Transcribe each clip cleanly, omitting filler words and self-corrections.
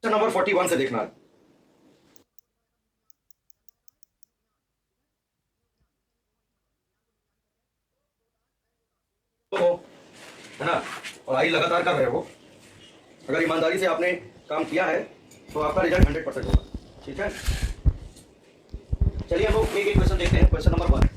Number 41 से देखना है। तो है ना, पढ़ाई लगातार कर रहे हो, अगर ईमानदारी से आपने काम किया है तो आपका रिजल्ट 100% होगा। ठीक है, चलिए हम लोग एक एक क्वेश्चन देखते हैं। क्वेश्चन नंबर 1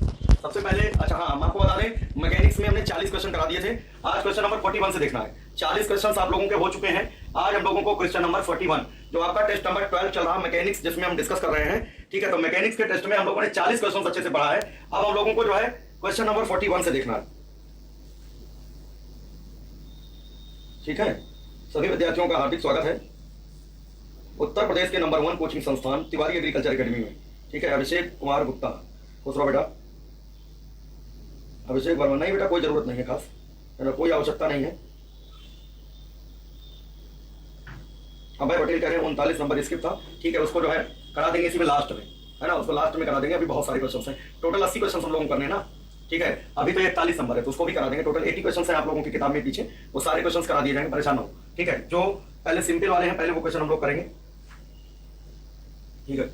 सबसे पहले, अच्छा हाँ, हम आपको बता दें मैकेनिक्स में हमने 40 क्वेश्चन करा दिए थे। आज क्वेश्चन नंबर 41 से देखना है। 40 क्वेश्चन आप लोगों के हो चुके हैं। आज हम लोगों को क्वेश्चन नंबर 41, जो आपका टेस्ट नंबर 12 चल रहा है मैकेनिक्स, जिसमें हम डिस्कस कर रहे हैं। ठीक है, तो मैकेनिक्स के टेस्ट में हम लोगों ने 40 क्वेश्चन अच्छे से पढ़ा है। अब हम लोगों को जो है क्वेश्चन नंबर 41 से देखना है। ठीक है, सभी विद्यार्थियों का हार्दिक स्वागत है उत्तर प्रदेश के नंबर 1 कोचिंग संस्थान तिवारी एग्रीकल्चर एकेडमी में। ठीक है, अभिषेक कुमार गुप्ता, खुश रहो बेटा। अभिषेक वर्मा, नहीं बेटा कोई जरूरत नहीं है खास, है ना, कोई आवश्यकता नहीं है। अभय पटेल कह रहे हैं 39 नंबर स्किप था। ठीक है, उसको जो है करा देंगे इसी में लास्ट में, है ना, उसको लास्ट में करा देंगे। अभी बहुत सारे क्वेश्चन हैं, टोटल 80 क्वेश्चन हम लोगों को करने हैं ना। ठीक है, अभी तो 41 नंबर है तो उसको भी करा देंगे। टोटल 80 क्वेश्चन है आप लोगों की किताब में पीछे, वो सारे क्वेश्चन करा दिए जाएंगे, परेशान हो। ठीक है, जो पहले सिंपल वाले हैं पहले वो क्वेश्चन हम लोग करेंगे। ठीक है,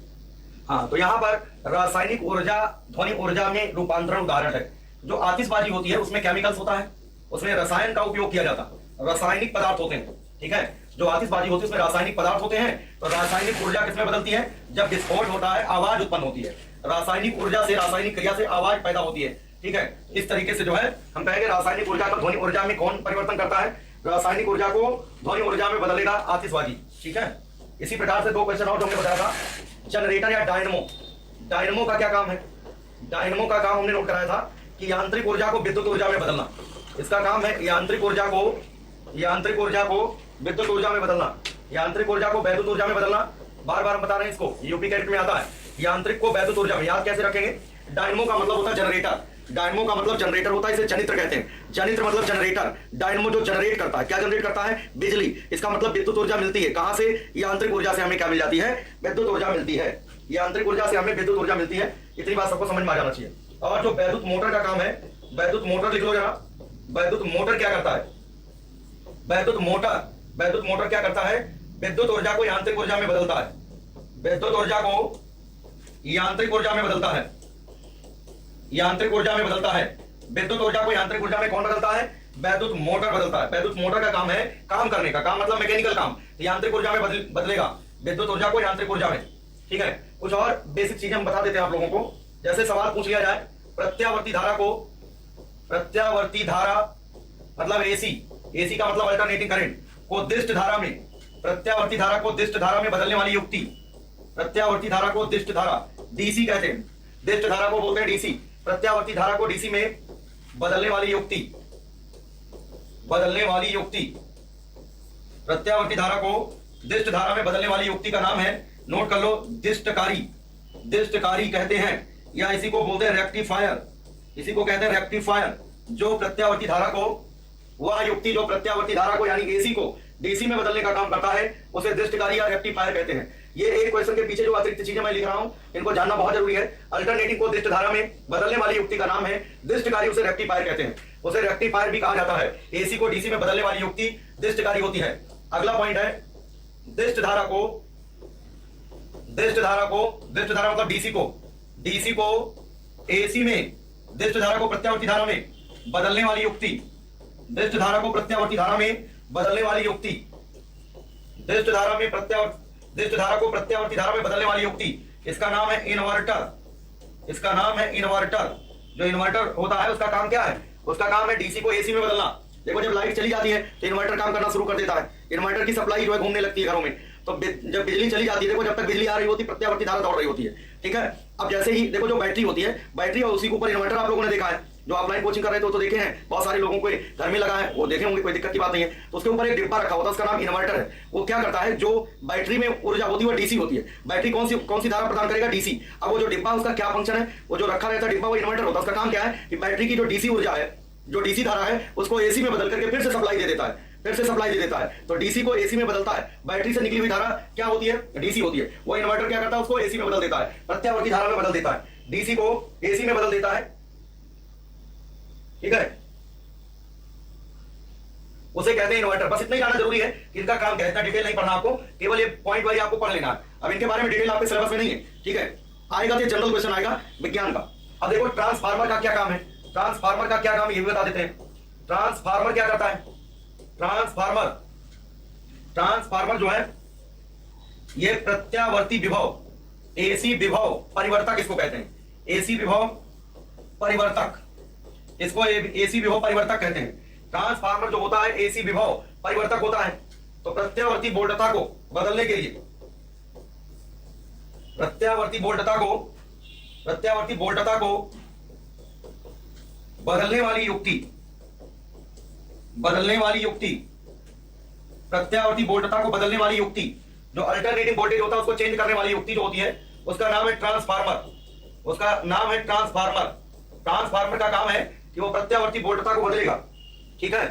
हाँ, तो यहाँ पर रासायनिक ऊर्जा ध्वनि ऊर्जा में रूपांतरण उदाहरण है। जो आतिशबाजी होती है उसमें केमिकल्स होता है, उसमें रसायन का उपयोग किया जाता है, रासायनिक पदार्थ होते हैं। ठीक है, जो आतिशबाजी होती है उसमें रासायनिक पदार्थ होते हैं। तो रासायनिक ऊर्जा किसमें बदलती है? जब विस्फोट होता है आवाज उत्पन्न होती है। रासायनिक ऊर्जा से, रासायनिक क्रिया से आवाज पैदा होती है। ठीक है, इस तरीके से जो है हम कहेंगे रासायनिक ऊर्जा को ध्वनि ऊर्जा में कौन परिवर्तन करता है? रासायनिक ऊर्जा को ध्वनि ऊर्जा में बदलेगा आतिशबाजी। ठीक है, इसी प्रकार से दो क्वेश्चन और हमने बताया था, जनरेटर या डायनमो। डायनमो का क्या काम है? डायनमो का काम हमने नोट कराया था कि यांत्रिक ऊर्जा को विद्युत ऊर्जा में बदलना। इसका काम है यांत्रिक ऊर्जा को विद्युत ऊर्जा में बदलना, यांत्रिक ऊर्जा को वैद्युत ऊर्जा में बदलना। बार बार हम बता रहे हैं इसको, यूपी कैट में आता है। यांत्रिक को वैद्युत ऊर्जा में, याद कैसे रखेंगे? डायनमो का मतलब होता है जनरेटर, डायनमो का मतलब जनरेटर होता है, इसे जनित्र कहते हैं। जनित्र मतलब जनरेटर, डायनमो जो जनरेट करता है, क्या जनरेट करता है? बिजली। इसका मतलब विद्युत ऊर्जा मिलती है। कहां से? यांत्रिक ऊर्जा से हमें क्या मिल जाती है? विद्युत ऊर्जा मिलती है। यांत्रिक ऊर्जा से हमें विद्युत ऊर्जा मिलती है। इतनी बात सबको समझ में आ जाना चाहिए। और जो वैद्युत मोटर का काम है, वैद्युत मोटर लिख लो जरा। वैद्युत मोटर क्या करता है? वैद्युत मोटर क्या करता है? विद्युत ऊर्जा को यांत्रिक ऊर्जा में बदलता है। विद्युत ऊर्जा को यांत्रिक ऊर्जा में बदलता है, यांत्रिक ऊर्जा में बदलता है। विद्युत ऊर्जा को यांत्रिक ऊर्जा में कौन बदलता है? वैद्युत मोटर बदलता है। वैद्युत मोटर का काम है काम करने का, काम मतलब मैकेनिकल काम, यांत्रिक ऊर्जा में बदलेगा विद्युत ऊर्जा को यांत्रिक ऊर्जा में। ठीक है, कुछ और बेसिक चीजें हम बता देते हैं आप लोगों को। जैसे सवाल पूछ लिया जाए, प्रत्यावर्ती धारा मतलब एसी का मतलब अल्टरनेटिंग करंट को दिष्ट धारा में, प्रत्यावर्ती धारा को दिष्ट धारा में बदलने वाली युक्ति। प्रत्यावर्ती धारा को दिष्ट धारा, डीसी कहते हैं, दिष्ट धारा को बोलते हैं डीसी। प्रत्यावर्ती धारा को डीसी में बदलने वाली युक्ति, प्रत्यावर्ती धारा को दिष्ट धारा में बदलने वाली युक्ति का नाम है, नोट कर लो, दिष्टकारी कहते हैं, या इसी को बोलते हैं रेक्टिफायर, इसी को कहते हैं रेक्टिफायर। जो प्रत्यावर्ती धारा को, वह युक्ति जो प्रत्यावर्ती धारा को यानी एसी को डीसी में बदलने का काम करता है, उसे दिष्टकारी या रेक्टिफायर कहते हैं। ये एक क्वेश्चन के पीछे जो अतिरिक्त चीजें मैं लिख रहा हूं, इनको जानना बहुत जरूरी है। अल्टरनेटिंग को दिष्ट धारा में बदलने वाली युक्ति का नाम है दिष्टकारी, उसे रेक्टिफायर कहते हैं, उसे रेक्टिफायर भी कहा जाता है। एसी को डीसी में बदलने वाली युक्ति दिष्टकारी होती है। अगला पॉइंट है, दिष्ट धारा मतलब डीसी को एसी में, दिष्ट धारा को प्रत्यावर्ती धारा में बदलने वाली युक्ति, दिष्ट धारा को प्रत्यावर्ती धारा में बदलने वाली युक्ति, दिष्ट धारा को प्रत्यावर्ती धारा में बदलने वाली युक्ति, इसका नाम है इन्वर्टर। इसका नाम है इन्वर्टर। जो इन्वर्टर होता है उसका काम क्या है? उसका काम है डीसी को एसी में बदलना। देखो, जब लाइट चली जाती है तो इन्वर्टर काम करना शुरू कर देता है, इन्वर्टर की सप्लाई जो है घूमने लगती है घरों में। तो जब बिजली चली जाती है, देखो जब तक बिजली आ रही होती है प्रत्यावर्ती धारा दौड़ रही होती है। ठीक है, अब जैसे ही देखो जो बैटरी होती है, बैटरी और उसी के ऊपर इन्वर्टर आप लोगों ने देखा है, जो ऑफलाइन कोचिंग कर रहे थे तो देखे हैं, बहुत सारे लोगों को घर में लगा है, वो देखे होंगे, कोई दिक्कत की बात नहीं है। तो उसके ऊपर एक डिब्बा रखा होता है, उसका नाम इन्वर्टर है। वो क्या करता है, जो बैटरी में ऊर्जा होती है वो डीसी होती है। बैटरी कौन सी धारा प्रदान करेगा? डीसी। अब वो जो डिब्बा, उसका क्या फंक्शन है? वो जो रखा रहता है डिब्बा, वो इन्वर्टर होता है। उसका काम क्या है कि बैटरी की जो डीसी ऊर्जा है, जो डीसी धारा है, उसको एसी में बदल करके फिर से सप्लाई दे देता है, तो डीसी को एसी में बदलता है। बैटरी से निकली हुई धारा क्या होती है? डीसी होती है। वो इन्वर्टर क्या करता है? उसको एसी में बदल देता है, प्रत्यावर्ती धारा में बदल देता है, डीसी को एसी में बदल देता है। ठीक है, उसे कहते हैं इन्वर्टर। बस इतना ही जानना जरूरी है कि इनका काम क्या है, इतना डिटेल नहीं पढ़ना आपको, केवल ये पॉइंट वाइज आपको पढ़ लेना है। अब इनके बारे में डिटेल आपके सिलेबस में नहीं है, ठीक है, आएगा तो जनरल क्वेश्चन आएगा विज्ञान का। अब देखो ट्रांसफार्मर का क्या काम है, ट्रांसफार्मर का क्या काम है ये भी बता देते हैं। ट्रांसफार्मर क्या करता है, ट्रांसफार्मर जो है ये प्रत्यावर्ती विभव, एसी विभव परिवर्तक इसको कहते हैं, एसी विभव परिवर्तक, इसको एसी विभव परिवर्तक कहते हैं। ट्रांसफार्मर जो होता है एसी विभव परिवर्तक होता है। तो प्रत्यावर्ती वोल्टता को बदलने के लिए, प्रत्यावर्ती वोल्टता को बदलने वाली युक्ति, प्रत्यावर्ती वोल्टता को बदलने वाली युक्ति, जो अल्टरनेटिंग वोल्टेज होता है उसको चेंज करने वाली युक्ति जो होती है उसका नाम है ट्रांसफार्मर, उसका नाम है ट्रांसफार्मर। ट्रांसफार्मर का काम है कि वो प्रत्यावर्ती वोल्टता को बदलेगा, ठीक है।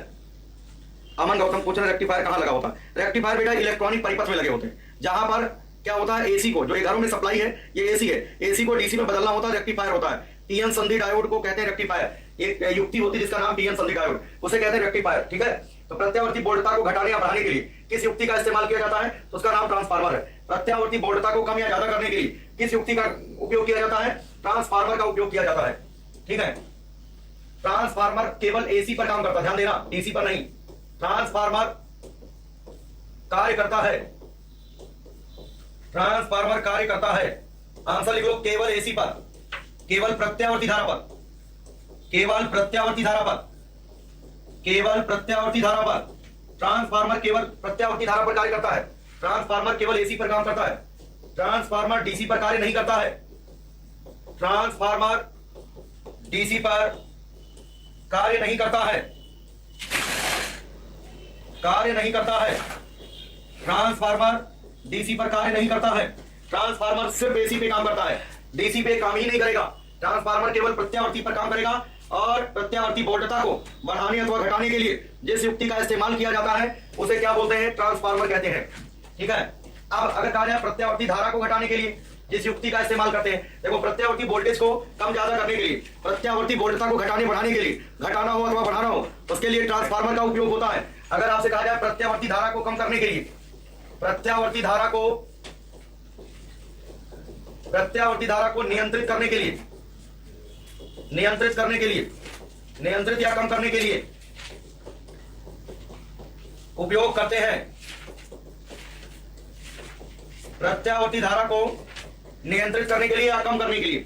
अमन गौतम पूछ रहे रेक्टिफायर कहां लगा होता है? रेक्टिफायर बेटा इलेक्ट्रॉनिक परिपथ में लगे होते हैं, जहां पर क्या होता है एसी को, जो ये घरों में सप्लाई है ये एसी है, एसी को डीसी में बदलना होता है, रेक्टिफायर होता है। पीएन संधि डायोड को कहते हैं रेक्टिफायर, एक युक्ति होती है जिसका नाम पीएन संधि डायोड, उसे कहते हैं रेक्टिफायर, ठीक है। तो प्रत्यावर्ती वोल्टता को घटाने या बढ़ाने के लिए किस युक्ति का इस्तेमाल किया जाता है, तो उसका नाम ट्रांसफार्मर है। प्रत्यावर्ती वोल्टता को कम या ज्यादा करने के लिए किस युक्ति का उपयोग किया जाता है, ट्रांसफार्मर का उपयोग किया जाता है, ठीक है। ट्रांसफार्मर केवल एसी पर काम करता है, ध्यान देना, डीसी पर नहीं। ट्रांसफार्मर कार्य करता है, ट्रांसफार्मर कार्य करता है, आंसर लिख लो, केवल एसी पर, केवल प्रत्यावर्ती धारा पर, केवल प्रत्यावर्ती धारा पर, केवल प्रत्यावर्ती धारा पर। ट्रांसफार्मर केवल प्रत्यावर्ती धारा पर कार्य करता है, ट्रांसफार्मर केवल एसी पर काम करता है, ट्रांसफार्मर डीसी पर कार्य नहीं करता है, ट्रांसफार्मर डीसी पर कार्य नहीं करता है, कार्य नहीं करता है, ट्रांसफार्मर डीसी पर कार्य नहीं करता है, ट्रांसफार्मर सिर्फ एसी पे काम करता है, डीसी पे काम ही नहीं करेगा। ट्रांसफार्मर केवल प्रत्यावर्ती पर काम करेगा और प्रत्यावर्ती वोल्टता को बढ़ाने अथवा घटाने के लिए जिस युक्ति का इस्तेमाल किया जाता है उसे क्या बोलते हैं, ट्रांसफार्मर कहते हैं, ठीक है। अब अगर कहा जाए प्रत्यावर्ती धारा को घटाने के लिए जिस युक्ति का इस्तेमाल करते हैं, देखो प्रत्यावर्ती वोल्टेज को कम ज्यादा करने के लिए, प्रत्यावर्ती वोल्टता को घटाने बढ़ाने के लिए, घटाना हो अथवा बढ़ाना हो उसके लिए ट्रांसफार्मर का उपयोग होता है। अगर आपसे कहा जाए प्रत्यावर्ती धारा को कम करने के लिए, प्रत्यावर्ती धारा को नियंत्रित करने के लिए, नियंत्रित या कम करने के लिए उपयोग करते हैं। प्रत्यावर्ती धारा को नियंत्रित करने के लिए या कम करने के लिए,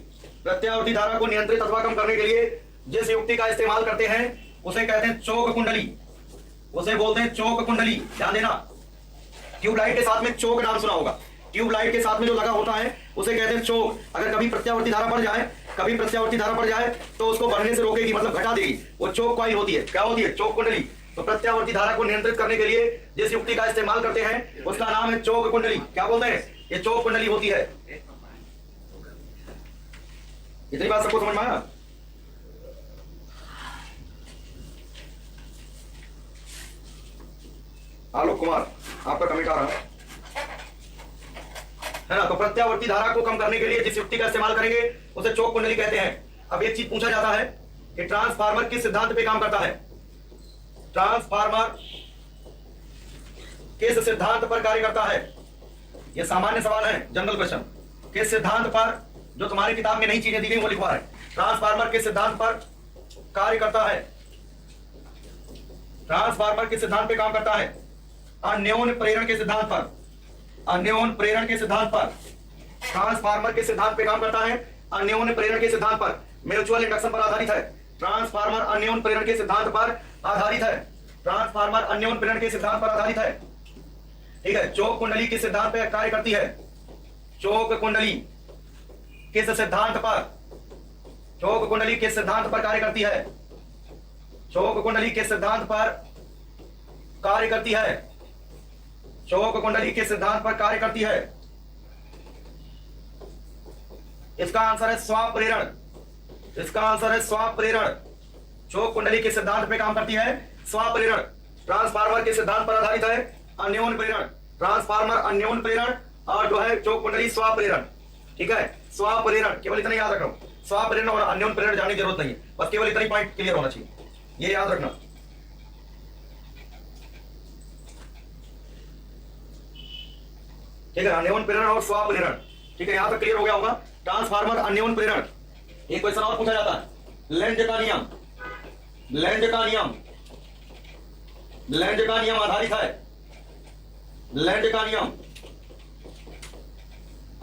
प्रत्यावर्ती धारा को नियंत्रित अथवा कम करने के लिए जिस युक्ति का इस्तेमाल करते हैं उसे कहते हैं चोक कुंडली, उसे बोलते हैं चोक कुंडली। ध्यान देना, ट्यूबलाइट के साथ में चोक नाम सुना होगा, ट्यूबलाइट के साथ में जो लगा होता है उसे कहते हैं चोक। अगर कभी प्रत्यावर्ती धारा बढ़ जाए, कभी प्रत्यावर्ती धारा बढ़ जाए तो उसको बढ़ने से रोकेगी, मतलब घटा देगी, वो चोक कॉइल होती है। क्या होती है, चोक कुंडली। तो प्रत्यावर्ती धारा को नियंत्रित करने के लिए जिस युक्ति का इस्तेमाल करते हैं उसका नाम है चोक कुंडली। क्या बोलते हैं, ये चोक कुंडली होती है। इतनी बात सबको समझ में आया? आलोक कुमार आपका कमेंट आ रहा है ना। तो प्रत्यावर्ती धारा को कम करने के लिए जिस युक्ति का इस्तेमाल करेंगे उसे चोक कुंडली कहते हैं। अब एक चीज पूछा जाता है कि ट्रांसफार्मर किस सिद्धांत पे काम करता है, ट्रांसफार्मर किस सिद्धांत पर कार्य करता है। यह सामान्य सवाल है, जनरल क्वेश्चन। किस सिद्धांत पर, जो तुम्हारी किताब में नई चीजें दी गई वो लिखवा है। ट्रांसफार्मर किस सिद्धांत पर कार्य करता है, ट्रांसफार्मर किस सिद्धांत पे काम करता है, अन्योन्य प्रेरण के सिद्धांत पर, अन्योन्य प्रेरण के सिद्धांत पर। ट्रांसफार्मर के सिद्धांत पे काम करता है अन्योन्य प्रेरण के सिद्धांत पर, म्यूचुअल इंडक्शन पर आधारित है। ट्रांसफार्मर अन्योन्य प्रेरण के सिद्धांत पर आधारित है, ट्रांसफार्मर अन्योन्य प्रेरण के सिद्धांत पर आधारित है, ठीक है। चोक कुंडली किस सिद्धांत पर कार्य करती है, चोक कुंडली किस सिद्धांत पर, चोक कुंडली किस सिद्धांत पर कार्य करती है, चोक कुंडली किस सिद्धांत पर कार्य करती है, चोक कुंडली किस सिद्धांत पर कार्य करती है। इसका आंसर है स्वाप्रेरण, इसका आंसर है स्वाप्रेरण। चोक कुंडली किस सिद्धांत पे काम करती है, स्वाप्रेरण। ट्रांसफार्मर के सिद्धांत पर आधारित है अन्योन्य प्रेरण, ट्रांसफार्मर अन्योन्य प्रेरण और जो है चोक कुंडली स्वाप्रेरण, ठीक है। स्वाप्रेरण केवल इतना याद रखना, स्वाप्रेरण और अन्योन्य प्रेरण जानने की जरूरत नहीं है, बस केवल इतना ही पॉइंट क्लियर होना चाहिए, ये याद रखना। ठीक है, अन्योन प्रेरण और स्वाप्रेरण। ठीक है, यहां तक क्लियर हो गया होगा। ट्रांसफार्मर अन्योन प्रेरण। एक क्वेश्चन और पूछा जाता है, लेंज का नियम, लेंज का नियम, लेंज का नियम आधारित है, लेंज का नियम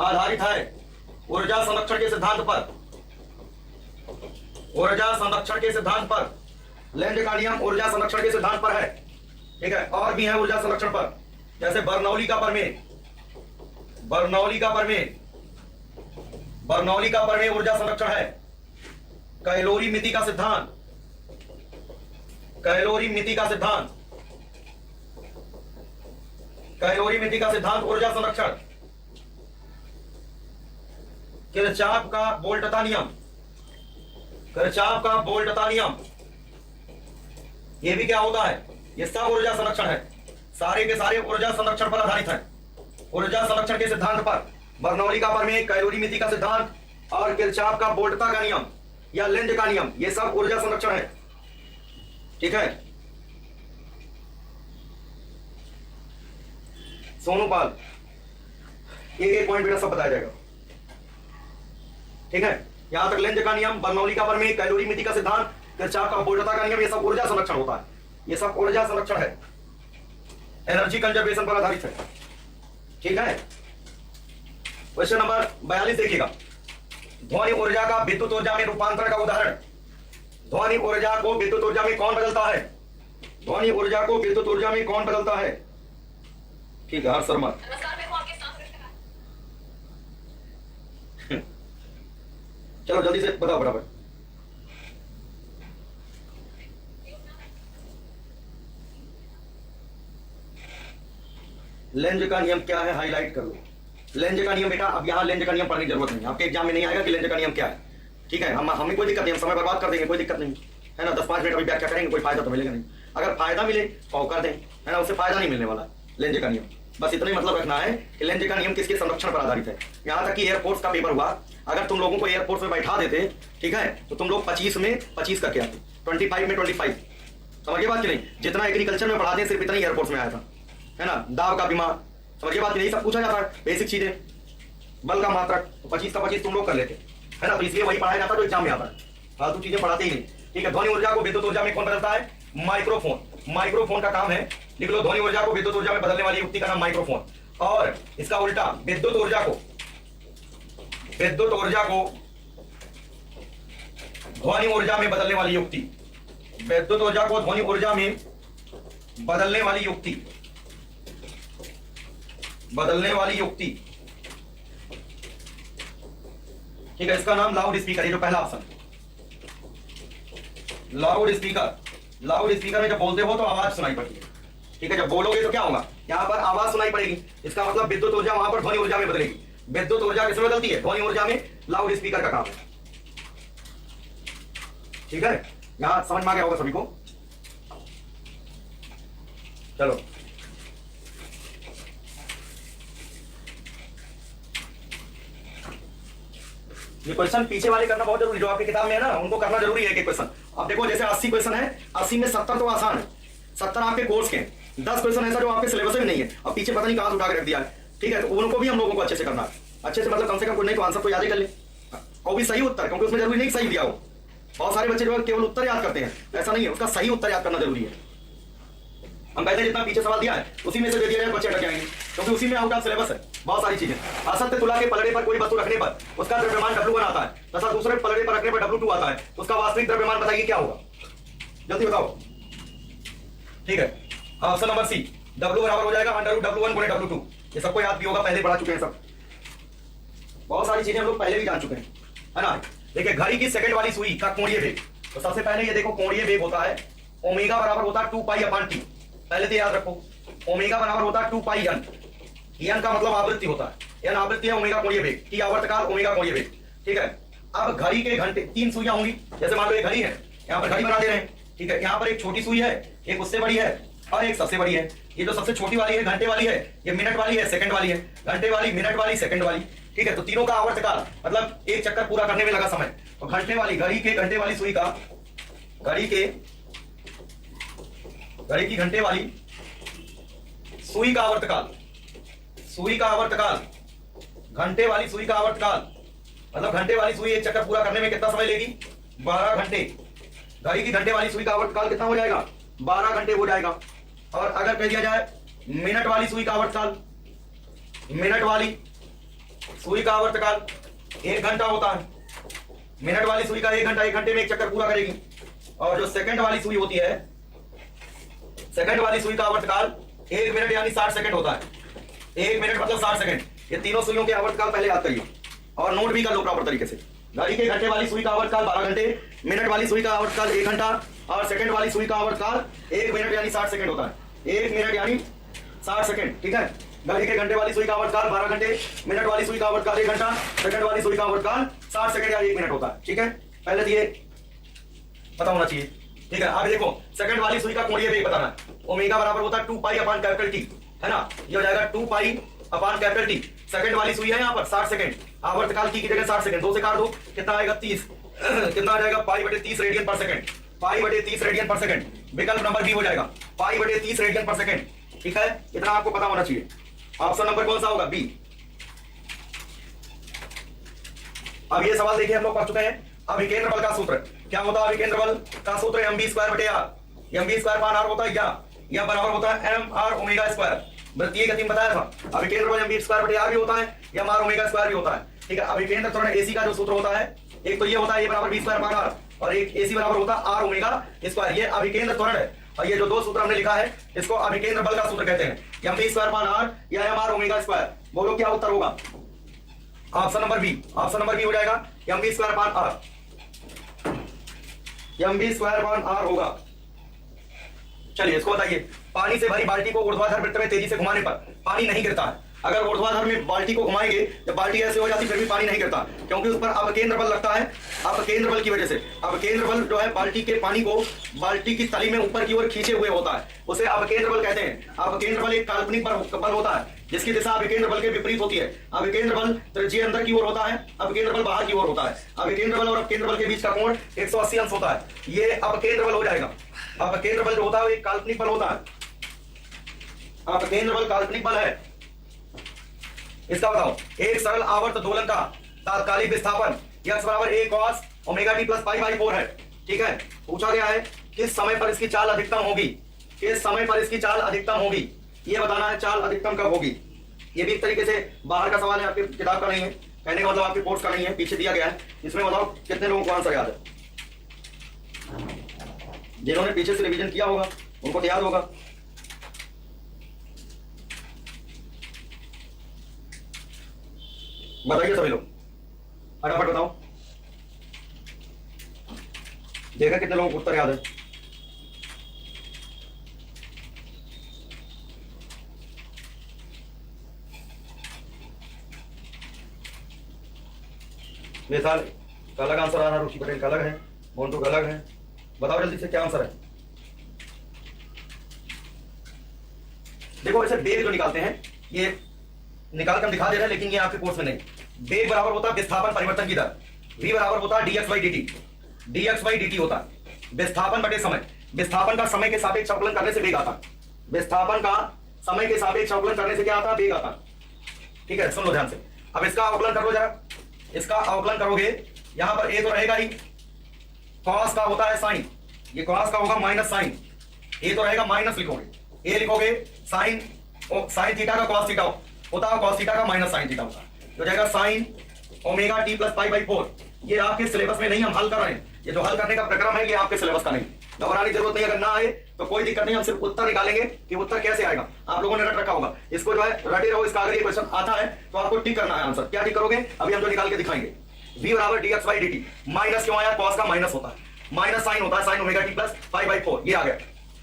आधारित है ऊर्जा संरक्षण के सिद्धांत पर, ऊर्जा संरक्षण के सिद्धांत पर। लेंज का नियम ऊर्जा संरक्षण के सिद्धांत पर है। ठीक है, और भी है ऊर्जा संरक्षण पर, जैसे बर्नौली का प्रमेय, बर्नौली का प्रमेय, बर्नौली का प्रमेय ऊर्जा संरक्षण है। कैलोरी मिति का सिद्धांत, कैलोरी मिति का सिद्धांत, कैलोरी मिति का सिद्धांत ऊर्जा संरक्षण। किरचॉफ का वोल्टता नियम, किरचॉफ का वोल्टता नियम, ये भी क्या होता है, ये सब ऊर्जा संरक्षण है। सारे के सारे ऊर्जा संरक्षण पर आधारित है, ऊर्जा संरक्षण के सिद्धांत पर। बर्नौली का प्रमेय, कैलोरी मिति का सिद्धांत और किरचॉफ का वोल्टता का नियम या लेंज का नियम, ये सब ऊर्जा संरक्षण है। ठीक है, सोनूपाल, एक एक पॉइंट बेटा सब बताया जाएगा। ठीक है, यहां तक लेंज का नियम, बर्नौली का प्रमेय, कैलोरी मिति का सिद्धांत, किरचॉफ का वोल्टता का नियम, ये सब ऊर्जा संरक्षण होता है, ये सब ऊर्जा संरक्षण है, एनर्जी कंजर्वेशन पर आधारित है। ठीक है, क्वेश्चन नंबर 42 देखिएगा, ध्वनि ऊर्जा का विद्युत ऊर्जा में रूपांतरण का उदाहरण। ध्वनि ऊर्जा को विद्युत ऊर्जा में कौन बदलता है, ध्वनि ऊर्जा को विद्युत ऊर्जा में कौन बदलता है। ठीक है, हर शर्मा, चलो जल्दी से बताओ बराबर। लेंज का नियम क्या है, हाईलाइट कर लो। लेंज का नियम बेटा, अब यहाँ लेंज का नियम पढ़ने की जरूरत नहीं, आपके एग्जाम में नहीं आएगा कि लेंज का नियम क्या है। ठीक है, हमें कोई दिक्कत नहीं, हम समय बर्बाद कर देंगे, कोई दिक्कत नहीं है ना। 10-5 मिनट अभी व्याख्या करेंगे, कोई फायदा तो मिलेगा नहीं। अगर फायदा मिले तो कर दें, है ना, उससे फायदा नहीं मिलने वाला। लेंज का नियम बस इतना ही मतलब रखना है कि लेंज का नियम किसके संरक्षण पर आधारित है। यहाँ तक कि एयरफोर्स का पेपर हुआ, अगर तुम लोगों को एयरफोर्स में बैठा देते, ठीक है, तो तुम लोग 25 में 25 करके आते, 25 में 25। समझिए बात कि नहीं, जितना एग्रीकल्चर में पढ़ाते हैं सिर्फ इतना ही एयरफोर्स में आया था, है ना। दाब का बीमा, समझिए बात कि नहीं, सब पूछा जाता है बेसिक चीजें, बल का मात्रक, तो 25 का 25 तुम लोग कर लेते, है ना। तो इसलिए वही पढ़ाया जाता है जो एग्जाम में आता है, फालतू चीजें पढ़ाते ही नहीं। ठीक है, ध्वनि ऊर्जा को विद्युत ऊर्जा में कौन बदलता है, माइक्रोफोन। माइक्रोफोन का काम है, लिख लो, ध्वनि ऊर्जा को विद्युत ऊर्जा में बदलने वाली युक्ति का नाम माइक्रोफोन। और इसका उल्टा, विद्युत ऊर्जा को, विद्युत ऊर्जा को ध्वनि ऊर्जा में बदलने वाली युक्ति, विद्युत ऊर्जा को ध्वनि ऊर्जा में बदलने वाली युक्ति, बदलने वाली युक्ति। ठीक है, इसका नाम लाउड स्पीकर, ये जो पहला option, loud speaker. Loud speaker में जब बोलते हो तो आवाज सुनाई पड़ती है। ठीक है, जब बोलोगे तो क्या होगा, यहां पर आवाज सुनाई पड़ेगी, इसका मतलब विद्युत ऊर्जा वहां पर ध्वनि ऊर्जा में बदलेगी। विद्युत ऊर्जा किसमें बदलती है, ध्वनि ऊर्जा में। लाउड स्पीकर का काम है। ठीक है, यहां समझ में आ गया होगा सभी को। चलो, ये क्वेश्चन पीछे वाले करना बहुत जरूरी, जो आपकी किताब में है ना, उनको करना जरूरी है। एक क्वेश्चन अब देखो, जैसे 80 क्वेश्चन है, 80 में 70 तो आसान है, 70 आपके कोर्स के, 10 क्वेश्चन ऐसा जो आपके सिलेबस में नहीं है, अब पीछे पता नहीं कहां से उठा के रख दिया है। ठीक है, तो उनको भी हम लोगों को अच्छे से करना है, अच्छे से मतलब कम से कम, नहीं तो आंसर तो याद ही कर ले, और भी सही उत्तर, क्योंकि उसमें जरूरी नहीं सही दिया हो। बहुत सारे बच्चे जो है केवल उत्तर याद करते हैं, ऐसा नहीं है, उसका सही उत्तर याद करना जरूरी है। हम कहते हैं जितना पीछे सवाल दिया है उसी में से दे दिया जाए, बच्चे अटक जाएंगे, क्योंकि उसी में आउट ऑफ सिलेबस है बहुत सारी चीजें। असत्य तुला के पलड़े पर कोई वस्तु रखने पर उसका द्रव्यमान W1 आता है, तथा दूसरे पलड़े पर रखने पर W2 आता है, उसका वास्तविक द्रव्यमान बताइए क्या होगा, जल्दी बताओ। ठीक है, ऑप्शन नंबर सी, W बराबर हो जाएगा √W1 गुणे W2। ये सबको याद भी होगा, पहले पढ़ा चुके हैं सब, बहुत सारी चीजें हम लोग पहले भी जान चुके हैं, है ना। देखिए, घड़ी की सेकंड वाली सुई का कोणीय वेग, तो सबसे पहले ये देखो, कोणीय वेग होता है ओमेगा बराबर होता है 2π/T, पहले तो याद रखो, ओमेगा बराबर होता है 2πn। n का मतलब आवृत्ति होता है, n आवृत्ति है, ओमेगा कोणीय वेग, t आवर्तकाल, ओमेगा कोणीय वेग। ठीक है, अब घड़ी के घंटे 3 सुइयां होंगी, जैसे मान लो एक घड़ी है, यहाँ पर घड़ी बना दे रहे हैं। ठीक है, यहाँ पर एक छोटी सुई है, एक उससे बड़ी है और एक सबसे बड़ी है। ये जो सबसे छोटी वाली है घंटे वाली है, ये मिनट वाली है, सेकंड वाली है, घंटे वाली, मिनट वाली, सेकंड वाली। ठीक है, तो तीनों का आवर्तकाल मतलब एक चक्कर पूरा करने में लगा समय, तो घंटे वाली, घड़ी के घंटे वाली सुई का, घड़ी की घंटे वाली सुई का आवर्तकाल, सुई का आवर्तकाल, घंटे वाली सुई का आवर्तकाल, मतलब घंटे वाली सुई एक चक्कर पूरा करने में कितना समय लेगी? 12 घंटे। घड़ी की घंटे वाली सुई का आवर्तकाल कितना हो जाएगा? 12 घंटे हो जाएगा। और अगर कह दिया जाए मिनट वाली सुई का आवर्तकाल, मिनट वाली सुई का आवर्तकाल 1 घंटा होता है। मिनट वाली सुई का 1 घंटा, 1 घंटे में एक चक्कर पूरा करेगी। और जो सेकंड वाली सुई होती है, सेकंड वाली सुई का आवर्तकाल 1 मिनट यानी 60 सेकंड होता है। 1 मिनट मतलब 60 सेकंड। ये तीनों सुइयों के आवर्तकाल पहले याद करिए और नोट भी कर लो प्रॉपर तरीके से। घड़ी के घंटे वाली सुई का आवर्तकाल 12 घंटे, मिनट वाली सुई का आवर्तकाल 1 घंटा और सेकंड वाली सुई का आवर्तकाल 1 मिनट यानी 60 सेकंड होता है। 1 मिनट यानी 60 सेकंड, ठीक है। घड़ी के घंटे वाली सुई का आवर्तकाल 12 घंटे, मिनट वाली सुई का आवर्तकाल 1 घंटा, सेकंड वाली सुई का आवर्तकाल 60 सेकंड या 1 मिनट होता है, ठीक है। पहले तो ये पता होना चाहिए, ठीक है। अब देखो सेकंड वाली सुई का कोणीय वेग बताना है। ओमेगा बराबर होता है 2 पाई अपॉन कैपिटल टी, है ना। ये हो जाएगा 2 pi upon capital T. Second वाली सुई है यहाँ पर 60 सेकंड, आवर्तकाल की जगह 60 सेकंड, 2 से काट दो कितना आएगा? 30। कितना आ जाएगा? पाई बटे 30 रेडियन पर सेकंड, पाई बटे 30 रेडियन पर सेकंड। विकल्प नंबर बी हो जाएगा पाई बटे 30 रेडियन पर सेकंड, ठीक है। इतना आपको पता होना चाहिए। ऑप्शन नंबर कौन सा होगा? बी। अब ये सवाल देखिए हम लोग पढ़ चुके हैं। अभिकेंद्र बल का सूत्र क्या होता है? अभिकेंद्र बल का सूत्र mv स्क्वायर बटे are. mv square upon are होता है या बराबर होता है m r ओमेगा स्क्वायर। वृत्तीय गति में बताया था अभिकेंद्र बल mv स्क्वायर बटे आर भी होता है या m r ओमेगा स्क्वायर भी होता है, ठीक है। अभिकेंद्र त्वरण एसी का जो सूत्र होता है, एक तो ये होता है a बराबर v स्क्वायर पान आर और एक एसी बराबर होता है r ओमेगा स्क्वायर। ये अभिकेंद्र त्वरण है और ये जो दो सूत्र हमने लिखा है इसको अभिकेंद्र बल का सूत्र कहते हैं। mv स्क्वायर पान आर या m r ओमेगा स्क्वायर। बोलो क्या उत्तर होगा? Option number B. Option number B हो जाएगा mv square upon R, mv square upon R होगा। चलिए इसको बताइए। पानी से भरी बाल्टी को ऊर्ध्वाधर वृत्त में तेजी से घुमाने पर पानी नहीं गिरता है। अगर ऊर्ध्वाधर में बाल्टी को घुमाएंगे जब बाल्टी ऐसे हो जाती फिर भी पानी नहीं गिरता, क्योंकि उस पर अपकेंद्र बल लगता है। अपकेंद्र बल की वजह से अपकेंद्र बल जो है बाल्टी के पानी को बाल्टी की तली में ऊपर की ओर खींचे हुए होता है, उसे अपकेंद्र बल कहते हैं। अपकेंद्र बल एक काल्पनिक बल होता है जिसकी दिशा अभिकेंद्र बल के विपरीत होती है। अभिकेंद्र बल त्रिज्यीय अंदर की ओर होता है, अपकेंद्र बल बाहर की ओर होता है। अभिकेंद्र बल और अपकेंद्र बल के बीच का कोण 180 अंश होता है। ये अपकेंद्र बल हो जाएगा। अपकेंद्र बल जो होता है वो एक काल्पनिक बल होता है। अपकेंद्र बल काल्पनिक बल है। इसका बताओ। एक सरल आवर्त दोलन का तात्कालिक विस्थापन x बराबर a cos omega t plus pi by 4 है, ठीक है। पूछा गया है किस समय पर इसकी चाल अधिकतम होगी, किस समय पर इसकी चाल अधिकतम होगी, ये बताना है। चाल अधिकतम कब होगी? ये भी एक तरीके से बाहर का सवाल है, आपकी किताब का नहीं है, कहने का मतलब आपके कोर्स का नहीं है, पीछे दिया गया है। इसमें बताओ कितने लोगों को आंसर याद है? जिन्होंने पीछे से रिवीजन किया होगा उनको तो याद होगा। बताइए सभी लोग, फटाफट बताओ। देखा कितने लोगों को उत्तर याद है? मिसाल का अलग आंसर आ रहा है, रुचि पटेल का अलग है, मोन्टू का अलग है। बताओ जल्दी से क्या आंसर है। देखो ऐसे बेग जो निकालते हैं ये निकाल कर दिखा दे रहे हैं, लेकिन ये आपके कोर्स में नहीं। बेग बराबर होता है विस्थापन परिवर्तन की दर, v बराबर होता है dx by dt, dx by dt होता है विस्थापन बटे समय। विस्थापन का समय के सापेक्ष अवकलन करने से वेग आता है। विस्थापन का समय के सापेक्ष अवकलन करने से क्या आता है? वेग आता है, ठीक है। सुन लो ध्यान से। अब इसका अवकलन करो जरा। इसका अवकलन करोगे यहां पर a तो रहेगा ही, cos का होता है साइन, ये cos का होगा माइनस साइन, a तो रहेगा माइनस लिखोगे, a लिखोगे साइन, साइन थीटा का cos थीटा होता है, cos थीटा का माइनस साइन थीटा होता है, तो जाएगा sine omega t plus pi by 4। ये आपके सिलेबस में नहीं हम हल कर रहे हैं, ये जो हल करने का प्रक्रम है ये आपके सिलेबस का नहीं। घबराने की जरूरत नहीं, अगर ना आए तो कोई दिक्कत नहीं, हम सिर्फ उत्तर निकालेंगे कि उत्तर कैसे आएगा। आप लोगों ने रट रखा होगा, इसको जो है रटे रहो। इसका अगर ये क्वेश्चन आता है तो आपको टिक करना है आंसर। क्या टिक करोगे? अभी हम जो निकाल के दिखाएंगे। v बराबर dx बाई dt, माइनस क्यों आया? cos का माइनस होता है, माइनस साइन होता है, sine omega t plus pi by 4, ये आ गया।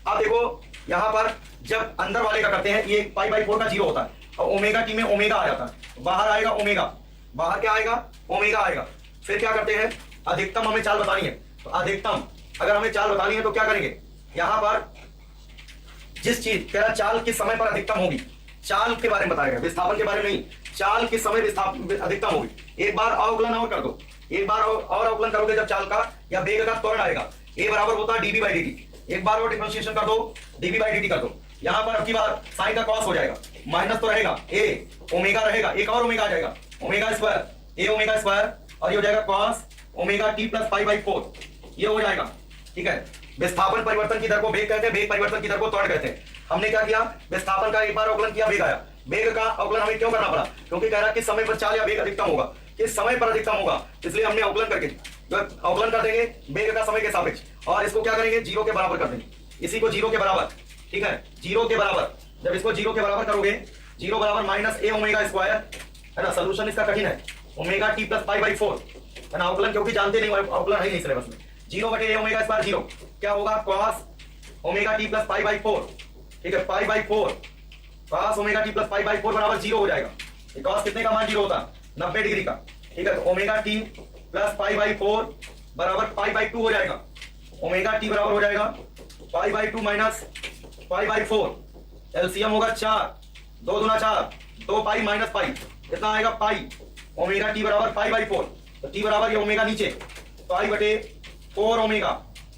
अब देखो यहां पर जब अंदर वाले का करते हैं ये पाई बाई 4 का 0 होता है और ओमेगा t में ओमेगा आ जाता है, बाहर आएगा ओमेगा, बाहर क्या आएगा? ओमेगा आएगा। फिर क्या करते हैं? अधिकतम हमें चाल बतानी है, तो अधिकतम अगर हमें चाल बतानी है तो क्या करेंगे? यहां पर जिस चीज तेरा चाल किस समय पर अधिकतम होगी, चाल के बारे में बताया गया, विस्थापन के बारे में नहीं। चाल किस समय अधिकतम होगी। एक बार अवकलन और कर दो, एक बार और अवकलन करोगे जब चाल का या वेग का त्वरण आएगा। a बराबर होता है dv बाई dt, एक बार और डिफरेंशिएशन कर दो, dv बाई dt कर दो। यहां पर अब की बार साइन का कॉस हो जाएगा, माइनस तो रहेगा, ए ओमेगा रहेगा, एक और ओमेगा आ जाएगा, ओमेगा स्क्वायर, ए ओमेगा स्क्वायर, और ये हो जाएगा cos omega T plus pi by 4, ये हो जाएगा। ठीक है, विस्थापन परिवर्तन की दर को वेग कहते हैं, वेग परिवर्तन की दर को त्वरण कहते हैं। हमने क्या किया, विस्थापन का एक बार अवकलन किया, वेग आया। वेग का अवकलन हमें क्यों करना पड़ा, क्योंकि कह रहा किस समय पर चाल या वेग अधिकतम होगा, किस समय पर अधिकतम होगा, इसलिए हमने अवकलन करके अवकलन कर देंगे वेग का समय के सापेक्ष, और इसको क्या करेंगे, 0 के बराबर कर देंगे, इसी को 0 के बराबर। ठीक है, 0 के बराबर, जब इसको 0 के बराबर करोगे, 0 बराबर माइनस ए ओमेगा स्क्वायर, है ना, सोल्यूशन इसका कठिन है, omega T plus pi by 4, है ना, अवकलन क्योंकि जानते नहीं, अवकलन है नहीं सिलेबस में। 0 बटे ए ओमेगा स्क्वायर 0, क्या होगा, cos omega T plus pi by 4। ठीक है, पाई by 4, cos omega T plus pi by 4 बराबर 0 हो जाएगा। कॉस कितने का मान 0 होता है, 90 डिग्री का। ठीक है, तो omega T plus pi by 4 बराबर पाई बाई 2 हो जाएगा। ओमेगा टी बराबर हो जाएगा pi by 2 minus pi by 4, LCM होगा 4, 2 दूना 4, 2 पाई माइनस पाई, कितना आएगा पाई, ओमेगा टी बराबर पाई बाई 4, तो टी बराबर ये ओमेगा नीचे पाई बटे 4 ओमेगा,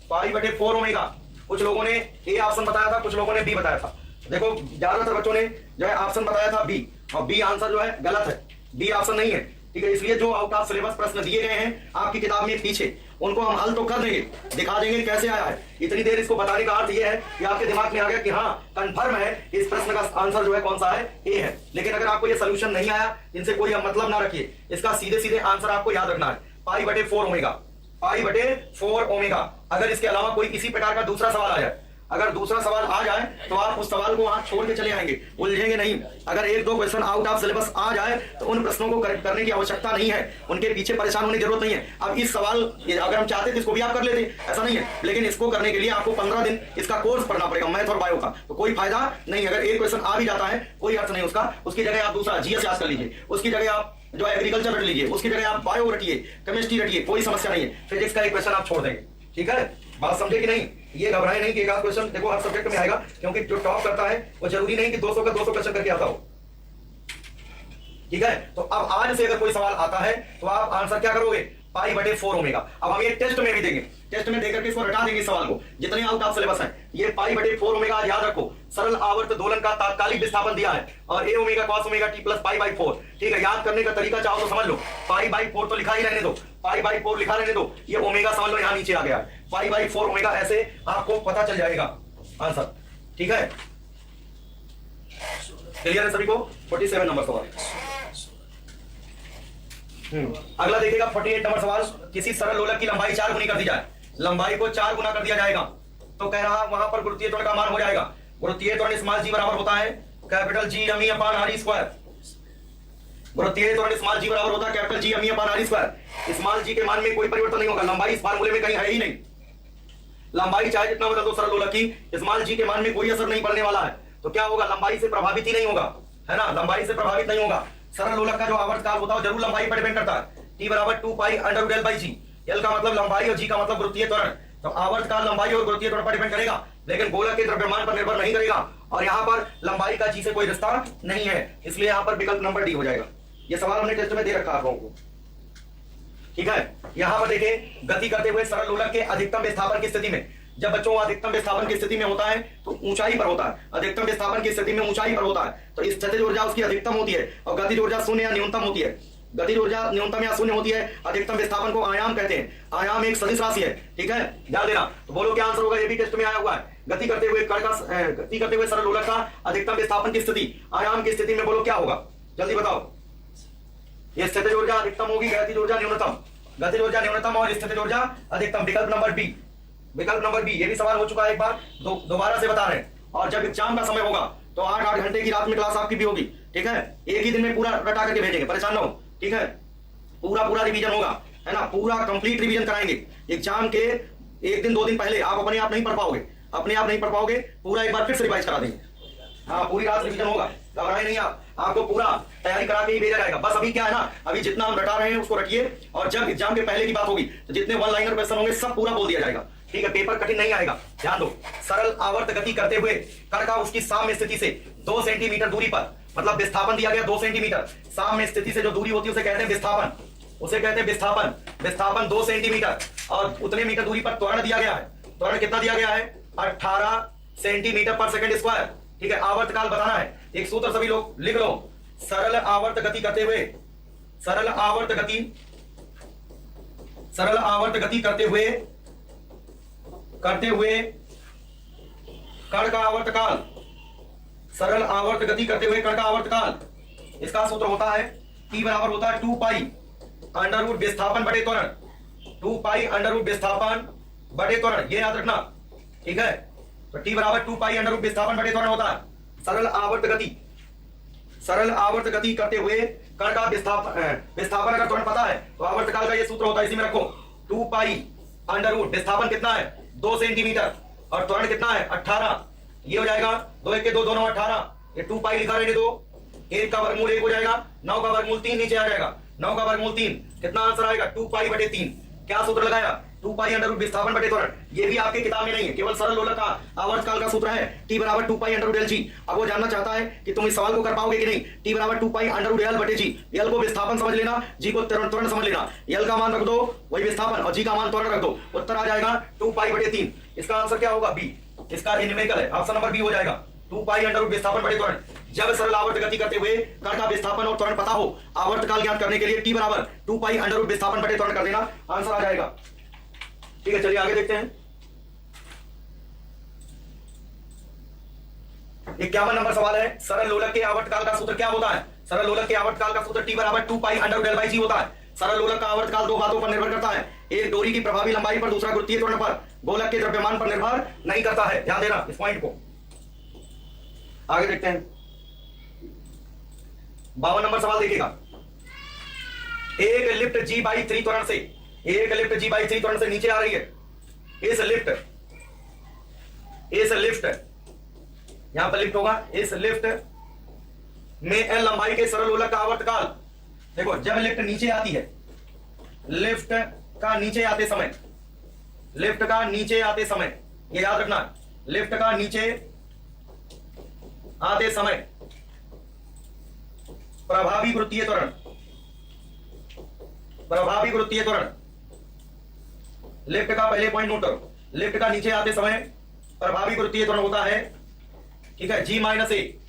पाई बटे 4 ओमेगा। कुछ लोगों ने ए ऑप्शन बताया था, कुछ लोगों ने बी बताया था। देखो ज्यादातर बच्चों ने जो है ऑप्शन बताया था बी, और बी आंसर जो है गलत है, बी ऑप्शन नहीं है। ठीक है, इसलिए जो आउट ऑफ सिलेबस प्रश्न दिए गए हैं आपकी किताब में पीछे, उनको हम हल तो कर देंगे, दिखा देंगे कैसे आया है। इतनी देर इसको बताने का अर्थ यह है कि आपके दिमाग में आ गया कि हाँ कंफर्म है इस प्रश्न का आंसर जो है कौन सा है, ए है। लेकिन अगर आपको ये सोल्यूशन नहीं आया, इनसे कोई मतलब ना रखिए, इसका सीधे सीधे आंसर आपको याद रखना है, पाई बटे 4 ओमेगा, पाई बटे 4 ओमेगा। अगर इसके अलावा कोई इसी प्रकार का दूसरा सवाल आ जाए, अगर दूसरा सवाल आ जाए तो आप उस सवाल को वहां छोड़ के चले आएंगे, उलझेंगे नहीं। अगर 1-2 क्वेश्चन आउट ऑफ सिलेबस आ जाए तो उन प्रश्नों को करेक्ट करने की आवश्यकता नहीं है, उनके पीछे परेशान होने की जरूरत नहीं है। अब इस सवाल अगर हम चाहते तो इसको भी आप कर लेते, ऐसा नहीं है, लेकिन इसको करने के लिए आपको 15 दिन इसका कोर्स पढ़ना पड़ेगा मैथ और बायो का, तो कोई फायदा नहीं। अगर एक क्वेश्चन आ भी जाता है कोई अर्थ नहीं उसका, उसकी जगह आप दूसरा जीएस याद कर लीजिए, उसकी जगह आप जो एग्रीकल्चर रट लीजिए, उसकी जगह आप बायो रटिए, केमिस्ट्री रटिए, कोई समस्या नहीं है। फिजिक्स का एक क्वेश्चन आप छोड़ देंगे। ठीक है, बात समझे कि नहीं, ये घबराए नहीं कि एक आध क्वेश्चन देखो हर सब्जेक्ट में आएगा, क्योंकि जो टॉप करता है वो जरूरी नहीं कि 200 का 200 क्वेश्चन करके आता हो। ठीक है, तो अब आज से अगर कोई सवाल आता है तो आप आंसर क्या करोगे, पाई बटे 4 ओमेगा। अब हम ये टेस्ट में भी देंगे, टेस्ट में देकर के इसको रटा देंगे सवाल को, जितने आउट ऑफ सिलेबस है। ये पाई बटे 4 ओमेगा याद रखो, सरल आवर्त दोलन का तात्कालिक विस्थापन दिया है, और A omega cos omega T plus pi by 4। ठीक है, याद करने का तरीका चाहो तो समझ लो, पाई बाई 4 तो लिखा ही रहने दो, पाई बाई 4 लिखा रहने दो, ये ओमेगा समझ लो यहाँ नीचे आ गया, पाई बाई 4 ओमेगा, ऐसे आपको पता चल जाएगा आंसर। ठीक है, क्लियर है सभी को। 47 नंबर सवाल। अगला देखिएगा 48 नंबर सवाल, किसी सरल लोलक की लंबाई 4 गुनी कर दी जाए, लंबाई को 4 गुना कर दिया जाएगा, तो कह रहा वहां पर गुरुत्वीय त्वरण का मान हो जाएगा। गुरुत्वीय त्वरण स्मॉल जी बराबर होता है capital G M E upon R square. गुरुत्वीय त्वरण स्मॉल जी बराबर होता है capital G M E upon R square. Small g के मान में कोई परिवर्तन नहीं होगा, लंबाई इस फार्मूले में कहीं है ही नहीं, लंबाई चाहे जितना बदल दो सरल लोलक की, स्मॉल जी के मान में कोई असर नहीं पड़ने वाला है। तो क्या होगा, लंबाई से प्रभावित ही नहीं होगा, है ना, लंबाई से प्रभावित नहीं होगा। सरल लोलक का जो आवर्तकाल होता है जरूर लंबाई पर डिपेंड करता है। टी बराबर 2 pi under root L by G, L का मतलब लंबाई और जी का मतलब गुरुत्वीय त्वरण, तो आवर्तकाल लंबाई और गुरुत्वीय त्वरण पर डिपेंड करेगा, लेकिन गोलक के द्रव्यमान पर निर्भर नहीं करेगा। और यहाँ पर लंबाई का जी से कोई रिश्ता नहीं है, इसलिए यहाँ पर विकल्प नंबर डी हो जाएगा। ये सवाल हमने टेस्ट में दे रखा आप लोगों को। ठीक है, यहाँ पर देखिए, गति करते हुए सरल लोलक के अधिकतम विस्थापन की स्थिति में, जब बच्चों अधिकतम विस्थापन की स्थिति में होता है तो ऊंचाई पर होता है, अधिकतम विस्थापन की स्थिति में ऊंचाई पर होता है, तो स्थितिज ऊर्जा उसकी अधिकतम होती है और गतिज ऊर्जा शून्य या न्यूनतम होती है। गतिज ऊर्जा न्यूनतम या शून्य होती है, अधिकतम विस्थापन को आयाम कहते हैं, आयाम एक सदिश राशि है। ठीक है, ध्यान देना। तो बोलो क्या आंसर होगा, ये भी टेस्ट में आया हुआ है। गति करते हुए सरल लोलक का अधिकतम विस्थापन की स्थिति, आयाम की स्थिति में बोलो क्या होगा, जल्दी बताओ। ये स्थितिज ऊर्जा अधिकतम होगी, गतिज ऊर्जा न्यूनतम, गतिज ऊर्जा न्यूनतम और स्थितिज ऊर्जा अधिकतम, विकल्प नंबर बी, विकल्प नंबर बी। ये भी सवाल हो चुका है एक बार, दोबारा से बता रहे हैं। और जब एग्जाम का समय होगा तो 8-8 घंटे की रात में क्लास आपकी भी होगी। ठीक है, एक ही दिन में पूरा रटा करके भेजेंगे, परेशान ना हो। ठीक है, पूरा रिवीजन होगा, है ना, पूरा कंप्लीट रिवीजन कराएंगे। एग्जाम के 1 दिन 2 दिन पहले आप अपने आप नहीं पढ़ पाओगे, पूरा एक बार फिर से रिवाइज करा देंगे। हाँ, पूरी रात रिवीजन होगा, घबराए नहीं आप, आपको पूरा तैयारी करा के ही भेजा जाएगा। बस अभी क्या है ना, अभी जितना हम रटा रहे हैं उसको रखिए, और जब एग्जाम के पहले की बात होगी तो जितने 1 लाइनर क्वेश्चन होंगे सब पूरा बोल दिया जाएगा। ठीक है, पेपर कठिन नहीं आएगा, ध्यान दो। सरल आवर्त गति करते हुए कण का उसकी साम्य स्थिति से 2 सेंटीमीटर दूरी पर, मतलब विस्थापन दिया गया 2 सेंटीमीटर, साम्य स्थिति से जो दूरी होती है उसे कहते हैं विस्थापन, उसे कहते हैं विस्थापन। विस्थापन 2 सेंटीमीटर और उतने मीटर दूरी पर त्वरण दिया गया है। त्वरण कितना दिया गया है, 18 सेंटीमीटर पर सेकंड स्क्वायर। ठीक है, आवर्तकाल बताना है। एक सूत्र सभी लोग लिख लो, सरल आवर्त गति करते हुए, सरल आवर्त गति करते हुए कण का आवर्तकाल, सरल आवर्त गति करते हुए कण का आवर्तकाल, इसका सूत्र होता है T बराबर होता है 2 पाई अंडर रूट विस्थापन बटे त्वरण, 2 पाई अंडर रूट विस्थापन बटे त्वरण, ये याद रखना, ठीक है। तो T बराबर 2 पाई अंडर रूट विस्थापन बटे त्वरण होता है। सरल आवर्त गति करते हुए कण का विस्थापन अगर त्वरण पता है तो आवर्तकाल का ये सूत्र होता है, इसी में रखो 2 पाई अंडर रूट, विस्थापन कितना है 2 सेंटीमीटर और त्वरण कितना है 18, ये हो जाएगा 2 1 के 2 दोनों 18, ये 2 पाई लिखा रहने दो, 1 का वर्गमूल 1 हो जाएगा, 9 का वर्गमूल 3 नीचे आ जाएगा, 9 का वर्गमूल 3, कितना आंसर आएगा 2 पाई बटे 3। क्या सूत्र लगाया 2 पाई अंडर रूट विस्थापन बटे त्वरण, ये भी आपके किताब में नहीं है, केवल सरल लोलक का आवर्तकाल का सूत्र है T बराबर 2 pi under root L G. अब वो जानना चाहता है कि तुम इस सवाल को कर पाओगे कि नहीं। T बराबर 2 पाई अंडर रूट एल बटे जी, एल को विस्थापन समझ लेना, जी को त्वरण समझ लेना, एल का मान रख दो वही विस्थापन और जी का मान त्वरण रख दो, उत्तर आ जाएगा 2 पाई बटे 3। इसका आंसर क्या होगा बी, इसका न्यूमेरिकल है, ऑप्शन नंबर बी हो जाएगा 2 पाई अंडर रूट विस्थापन बटे त्वरण। जब सरल आवर्त गति करते हुए कण का विस्थापन और त्वरण पता हो, आवर्तकाल ज्ञात करने के लिए T बराबर 2 पाई अंडर रूट विस्थापन बटे त्वरण कर देना, आंसर आ जाएगा। ठीक है, चलिए आगे देखते हैं। 51 नंबर सवाल है, सरल लोलक के आवर्तकाल का सूत्र क्या होता है। सरल लोलक के आवर्तकाल का सूत्र T बराबर 2 pi under root L by g होता है। सरल लोलक का आवर्तकाल दो बातों पर निर्भर करता है, एक डोरी की प्रभावी लंबाई पर, दूसरा गुरुत्वीय त्वरण पर, गोलक के द्रव्यमान पर निर्भर नहीं करता है। ध्यान देना इस पॉइंट को। आगे देखते हैं 52 नंबर सवाल देखिएगा, एक लिफ्ट जी बाई 3 त्वरण से, एक लिफ्ट जी बाई 3 त्वरण से नीचे आ रही है। इस लिफ्ट यहां पर लिफ्ट होगा, इस लिफ्ट में एल लंबाई के सरल लोलक का आवर्तकाल, देखो जब लिफ्ट नीचे आती है, लिफ्ट का नीचे आते समय ये याद रखना, लिफ्ट का नीचे आते समय प्रभावी गुरुत्वीय त्वरण, लिफ्ट का पहले पॉइंट नोट करो, लिफ्ट का नीचे आते समय प्रभावी गुरुत्वीय त्वरण होता है, ठीक है, G माइनस ए,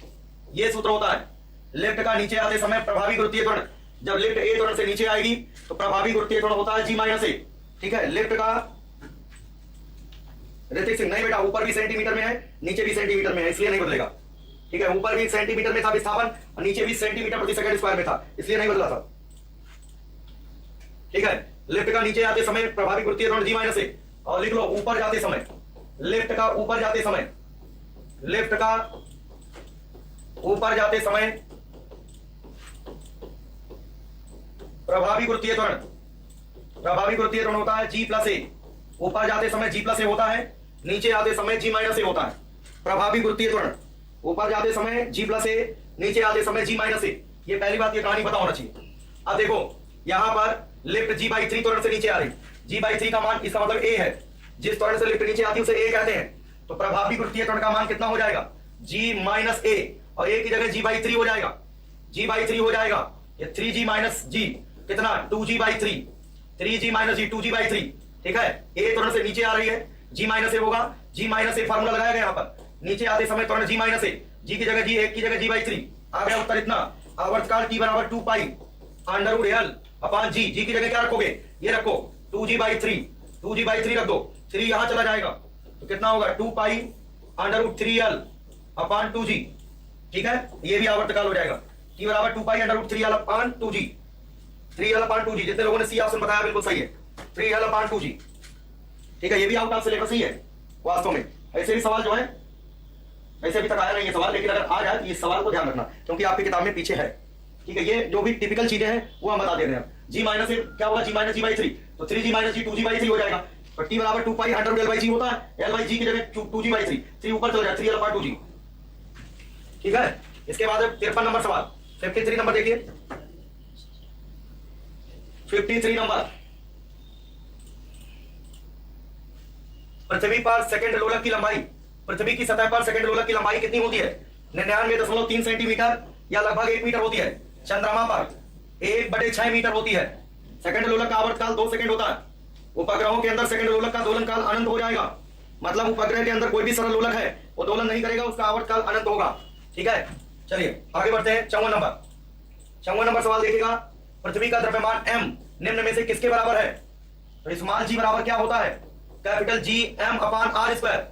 ये सूत्र होता है। लिफ्ट का नीचे आते समय प्रभावी गुरुत्वीय त्वरण, जब लिफ्ट ए त्वरण से नीचे आएगी तो प्रभावी गुरुत्वीय त्वरण होता है G माइनस ए, ठीक है। लिफ्ट का ऋतिक सिंह, नहीं बेटा ऊपर भी सेंटीमीटर में है नीचे भी सेंटीमीटर में है, इसलिए नहीं बदलेगा, ठीक है। ऊपर भी सेंटीमीटर में था विस्थापन और नीचे भी सेंटीमीटर प्रति सेकंड स्क्वायर में था, इसलिए नहीं बदला था, ठीक है। लिफ्ट का नीचे आते समय प्रभावी गुरुत्वीय त्वरण G माइनस ए, और लिख लो ऊपर जाते समय, लिफ्ट का ऊपर जाते समय, लिफ्ट का ऊपर जाते समय प्रभावी गुरुत्वीय त्वरण होता है G प्लस ए, ऊपर जाते समय G प्लस ए होता है, नीचे आते समय G माइनस ए होता है। प्रभावी गुरुत्वीय त्वरण ऊपर जाते समय G प्लस ए, नीचे आते समय G माइनस ए, ये पहली बात, ये कहानी पता होना चाहिए। अब देखो यहां पर लिफ्ट G बाई 3 त्वरण से नीचे आ रही, G बाई 3 का मान, इसका मतलब ए है, जिस त्वरण से लिफ्ट नीचे आती है उसे ए कहते हैं, तो प्रभावी गुरुत्वीय त्वरण का मान कितना हो जाएगा G माइनस ए, और ए की जगह G बाई 3 हो जाएगा, G बाई 3 हो जाएगा, ये 3G माइनस G कितना 2G by 3, 3G minus G 2G by 3, ठीक है। ए त्वरण से नीचे आ रही है, G माइनस ए होगा, G माइनस ए फार्मूला लगाया गया यहाँ पर, नीचे आते समय त्वरण G माइनस ए, G की जगह G, एक की जगह G बाई 3, आ गया उत्तर इतना। आवर्तकाल T बराबर 2 pi under root L upon G, G की जगह क्या रखोगे, ये रखो 2G बाई 3, 2G बाई 3 रख दो, 3 यहां चला जाएगा तो कितना होगा 2 pi under root 3L upon 2G, ठीक है। ये भी आवर्तकाल हो जाएगा, T बराबर 2 pi under root 3L upon 2G, 3L upon 2G, जितने लोगों ने सी ऑप्शन बताया बिल्कुल सही है, 3L अपॉन 2G, ठीक है। ये भी आउट ऑफ सिलेबस ही है वास्तव में, ऐसे भी सवाल जो है, ऐसे अभी तक आया नहीं है सवाल, लेकिन अगर आ जाए तो इस सवाल को ध्यान रखना क्योंकि आपकी किताब में पीछे है, ठीक है। ये जो भी टिपिकल चीजें हैं वो हम बता दे रहे हैं। G माइनस क्या होगा, G माइनस G बाई 3, तो 3G minus G 2G by 3 हो जाएगा, तो T बराबर 2 pi under root L by g होता है, एल बाई जी की जगह 2G बाई 3, 3 ऊपर चला जाए 3L अपॉन 2G, ठीक है। इसके बाद 53 नंबर सवाल, 53 नंबर देखिए, 53 नंबर, पृथ्वी पर सेकंड लोलक की लंबाई, पृथ्वी की सतह पर सेकंड लोलक की लंबाई कितनी होती है 99.3 सेंटीमीटर या लगभग 1 मीटर होती है। चंद्रमा पर 1/6 मीटर होती है। सेकंड लोलक का आवर्तकाल 2 सेकंड होता है। उपग्रहों के अंदर सेकंड लोलक का दोलन काल अनंत हो जाएगा, मतलब उपग्रह के अंदर कोई भी सरल लोलक है वो दोलन नहीं करेगा, उसका आवर्तकाल अनंत होगा। ठीक है, चलिए आगे बढ़ते हैं। 54 नंबर सवाल देखिएगा, पृथ्वी का द्रव्यमान m निम्न में से किसके बराबर है? तो स्मॉल g बराबर क्या होता है? कैपिटल G m अपान r स्क्वायर।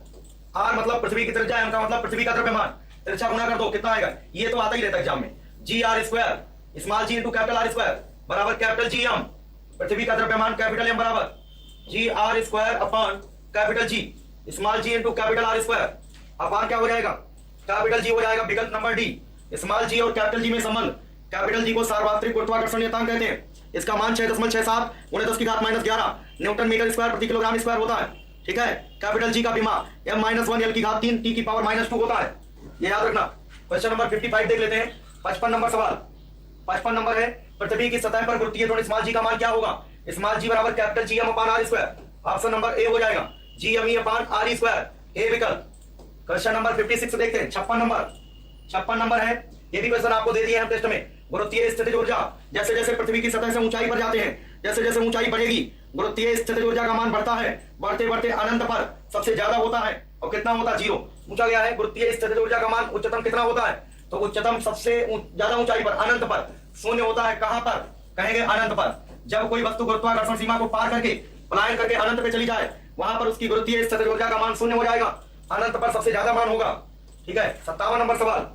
r मतलब पृथ्वी की त्रिज्या, m का मतलब पृथ्वी का द्रव्यमान, त्रिज्या गुना कर दो कितना आएगा? ये तो आता ही रहता है एग्जाम में, g R square small g into capital R square बराबर कैपिटल जी एम। पृथ्वी का द्रव्यमान कैपिटल एम बराबर g R square upon capital G small g into capital R square upon क्या हो जाएगा? कैपिटल जी हो जाएगा। विकल्प नंबर डी, स्मॉल जी और कैपिटल जी में संबंध। कैपिटल जी को सार्वत्रिक गुरुत्वाकर्षण नियतांक कहते हैं। इसका मान 6.67 × 10⁻⁻11 न्यूटन मीटर स्क्वायर प्रति किलोग्राम स्क्वायर होता है। ठीक है, कैपिटल जी का विमा m-1 L3 t की पावर -2 होता है, ये याद रखना। क्वेश्चन नंबर 55 देख लेते हैं। 55 नंबर सवाल, 55 नंबर है, पृथ्वी की सतह पर गुरुत्वीय त्वरण स्मॉल जी का मान क्या होगा? स्मॉल जी बराबर capital G M upon R square. Option number A हो जाएगा G M E upon R square, A विकल्प। क्वेश्चन नंबर 56 देखते हैं। 56 नंबर है, ये भी क्वेश्चन आपको दे दिए हैं टेस्ट में। गुरुत्वीय स्थितिज ऊर्जा, जैसे जैसे पृथ्वी की सतह से ऊंचाई पर जाते हैं, जैसे जैसे ऊंचाई बढ़ेगी गुरुत्वीय स्थितिज ऊर्जा का मान बढ़ता है, बढ़ते बढ़ते अनंत पर सबसे ज्यादा होता है। और कितना होता है? 0 पूछा गया है। गुरुत्वीय स्थितिज ऊर्जा का मान उच्चतम कितना होता है? तो उच्चतम सबसे ज्यादा ऊंचाई पर अनंत पर 0 होता है। कहां पर? कहेंगे अनंत पर। जब कोई वस्तु गुरुत्वाकर्षण सीमा को पार करके पलायन करके अनंत पे चली जाए, वहां पर उसकी गुरुत्वीय स्थितिज ऊर्जा का मान 0 हो जाएगा, अनंत पर सबसे ज्यादा मान होगा। ठीक है, 57 नंबर सवाल,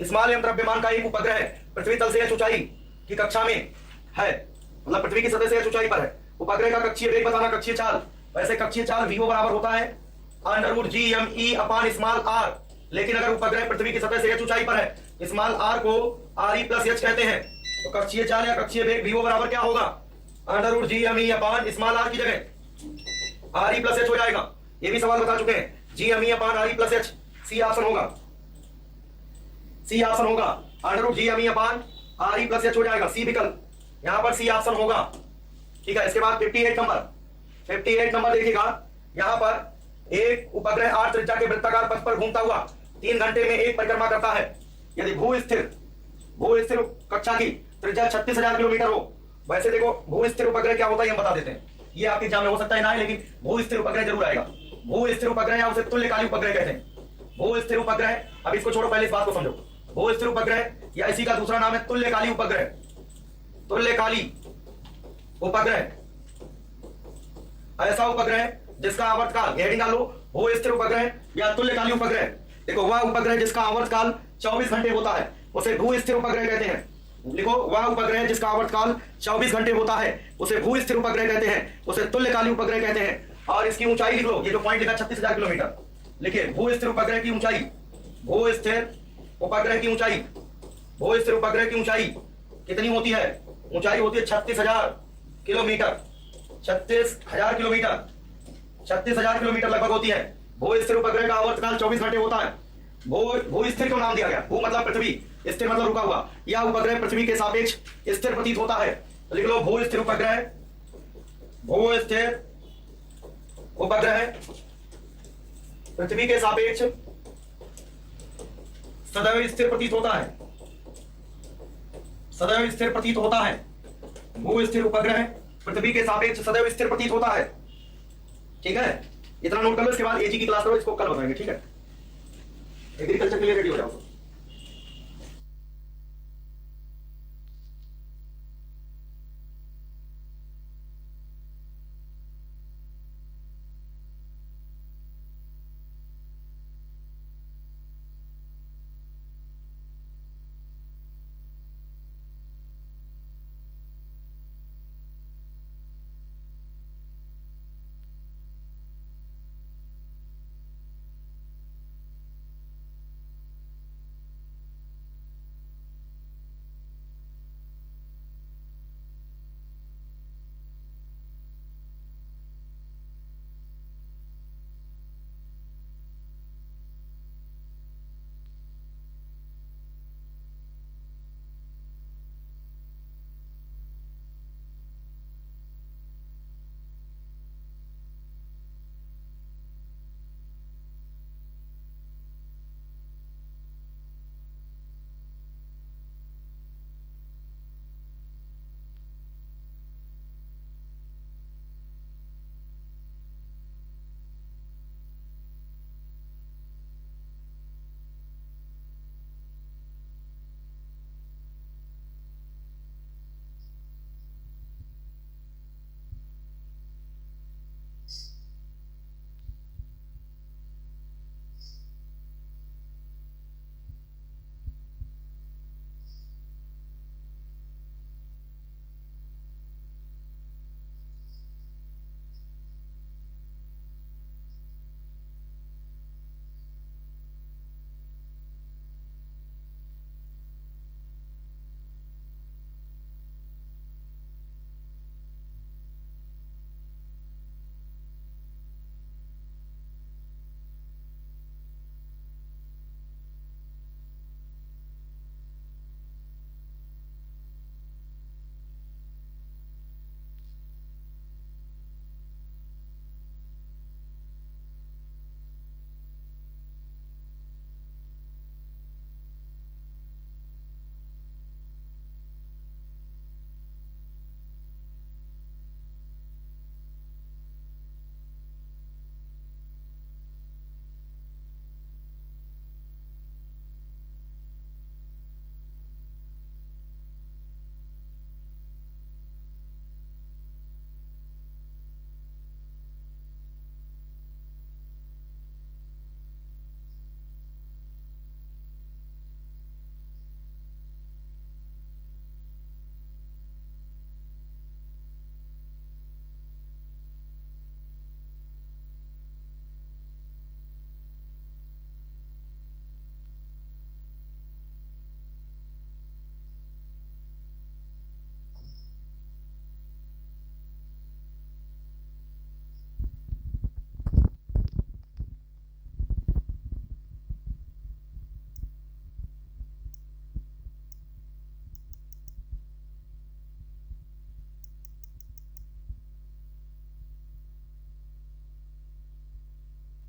स्मॉल एम द्रव्यमान का एक उपग्रह पृथ्वी तल से ऊंचाई की कक्षा में है, मतलब पृथ्वी की सतह से ऊंचाई पर है। उपग्रह का कक्षीय वेग बताना, कक्षीय चाल। वैसे कक्षीय चाल वीओ बराबर होता है √GME अपान स्मॉल आर, लेकिन अगर उपग्रह पृथ्वी की सतह से ऊंचाई पर है, स्मॉल आर को RE + H कहते हैं, तो कक्षीय चाल या कक्षीय वेग वीओ बराबर क्या होगा? √GME अपान स्मॉल आर की जगह RE + H हो जाएगा। ये भी सवाल बता चुके हैं, GME अपान RE + H, सी ऑप्शन होगा, सी ऑप्शन होगा। √GME अपान RE + H हो जाएगा, सी विकल्प, यहां पर सी ऑप्शन होगा। ठीक है, इसके बाद 58 नंबर देखिएगा। यहां पर एक उपग्रह 8 त्रिज्या के वृत्ताकार पथ पर घूमता हुआ 3 घंटे में एक परिक्रमा करता है। यदि भू स्थिर कक्षा की त्रिज्या 36,000 किलोमीटर हो। वैसे देखो भू स्थिर उपग्रह क्या होता है, हम बता देते हैं। ये आपके एग्जाम में हो सकता है ना, लेकिन भू स्थिर उपग्रह जरूर आएगा। भू स्थिर उपग्रह या उसे तुल्यकालिक उपग्रह कहते हैं। भू स्थिर उपग्रह, अब इसको छोड़ो, पहले इस बात को समझो। भू स्थिर उपग्रह या इसी का दूसरा नाम है तुल्यकालिक उपग्रह। तुल्यकालिक उपग्रह ऐसा उपग्रह जिसका आवर्तकाल, हेडिंग डालो, भू स्थिर उपग्रह या तुल्यकालिक उपग्रह। देखो, वह उपग्रह जिसका आवर्तकाल 24 घंटे होता है उसे भू स्थिर उपग्रह कहते हैं। लिखो, वह उपग्रह जिसका आवर्तकाल 24 घंटे होता है उसे भू स्थिर उपग्रह कहते हैं, उसे तुल्यकालिक उपग्रह कहते हैं। और इसकी ऊंचाई लिख लो, ये जो पॉइंट लिखा 36,000 किलोमीटर, लिखिए भू स्थिर उपग्रह की ऊंचाई, भू स्थिर उपग्रह की ऊंचाई, भू स्थिर उपग्रह की ऊंचाई कितनी होती है? ऊंचाई होती है 36,000 किलोमीटर, 36,000 किलोमीटर, 36,000 किलोमीटर लगभग होती है। भू स्थिर उपग्रह का आवर्तकाल 24 घंटे होता है। भू स्थिर क्यों नाम दिया गया? भू मतलब पृथ्वी, स्थिर मतलब रुका हुआ। यह उपग्रह पृथ्वी के सापेक्ष स्थिर प्रतीत होता है। तो लिख लो, भू स्थिर उपग्रह, भू स्थिर उपग्रह पृथ्वी के सापेक्ष सदैव स्थिर प्रतीत होता है, सदैव स्थिर प्रतीत होता है। भू स्थिर उपग्रह पृथ्वी के सापेक्ष सदैव स्थिर प्रतीत होता है। ठीक है, इतना नोट कर लो। इसके बाद एजी की क्लास करो, इसको कल बताएंगे। ठीक है, एग्रीकल्चर के लिए रेडी हो जाओ।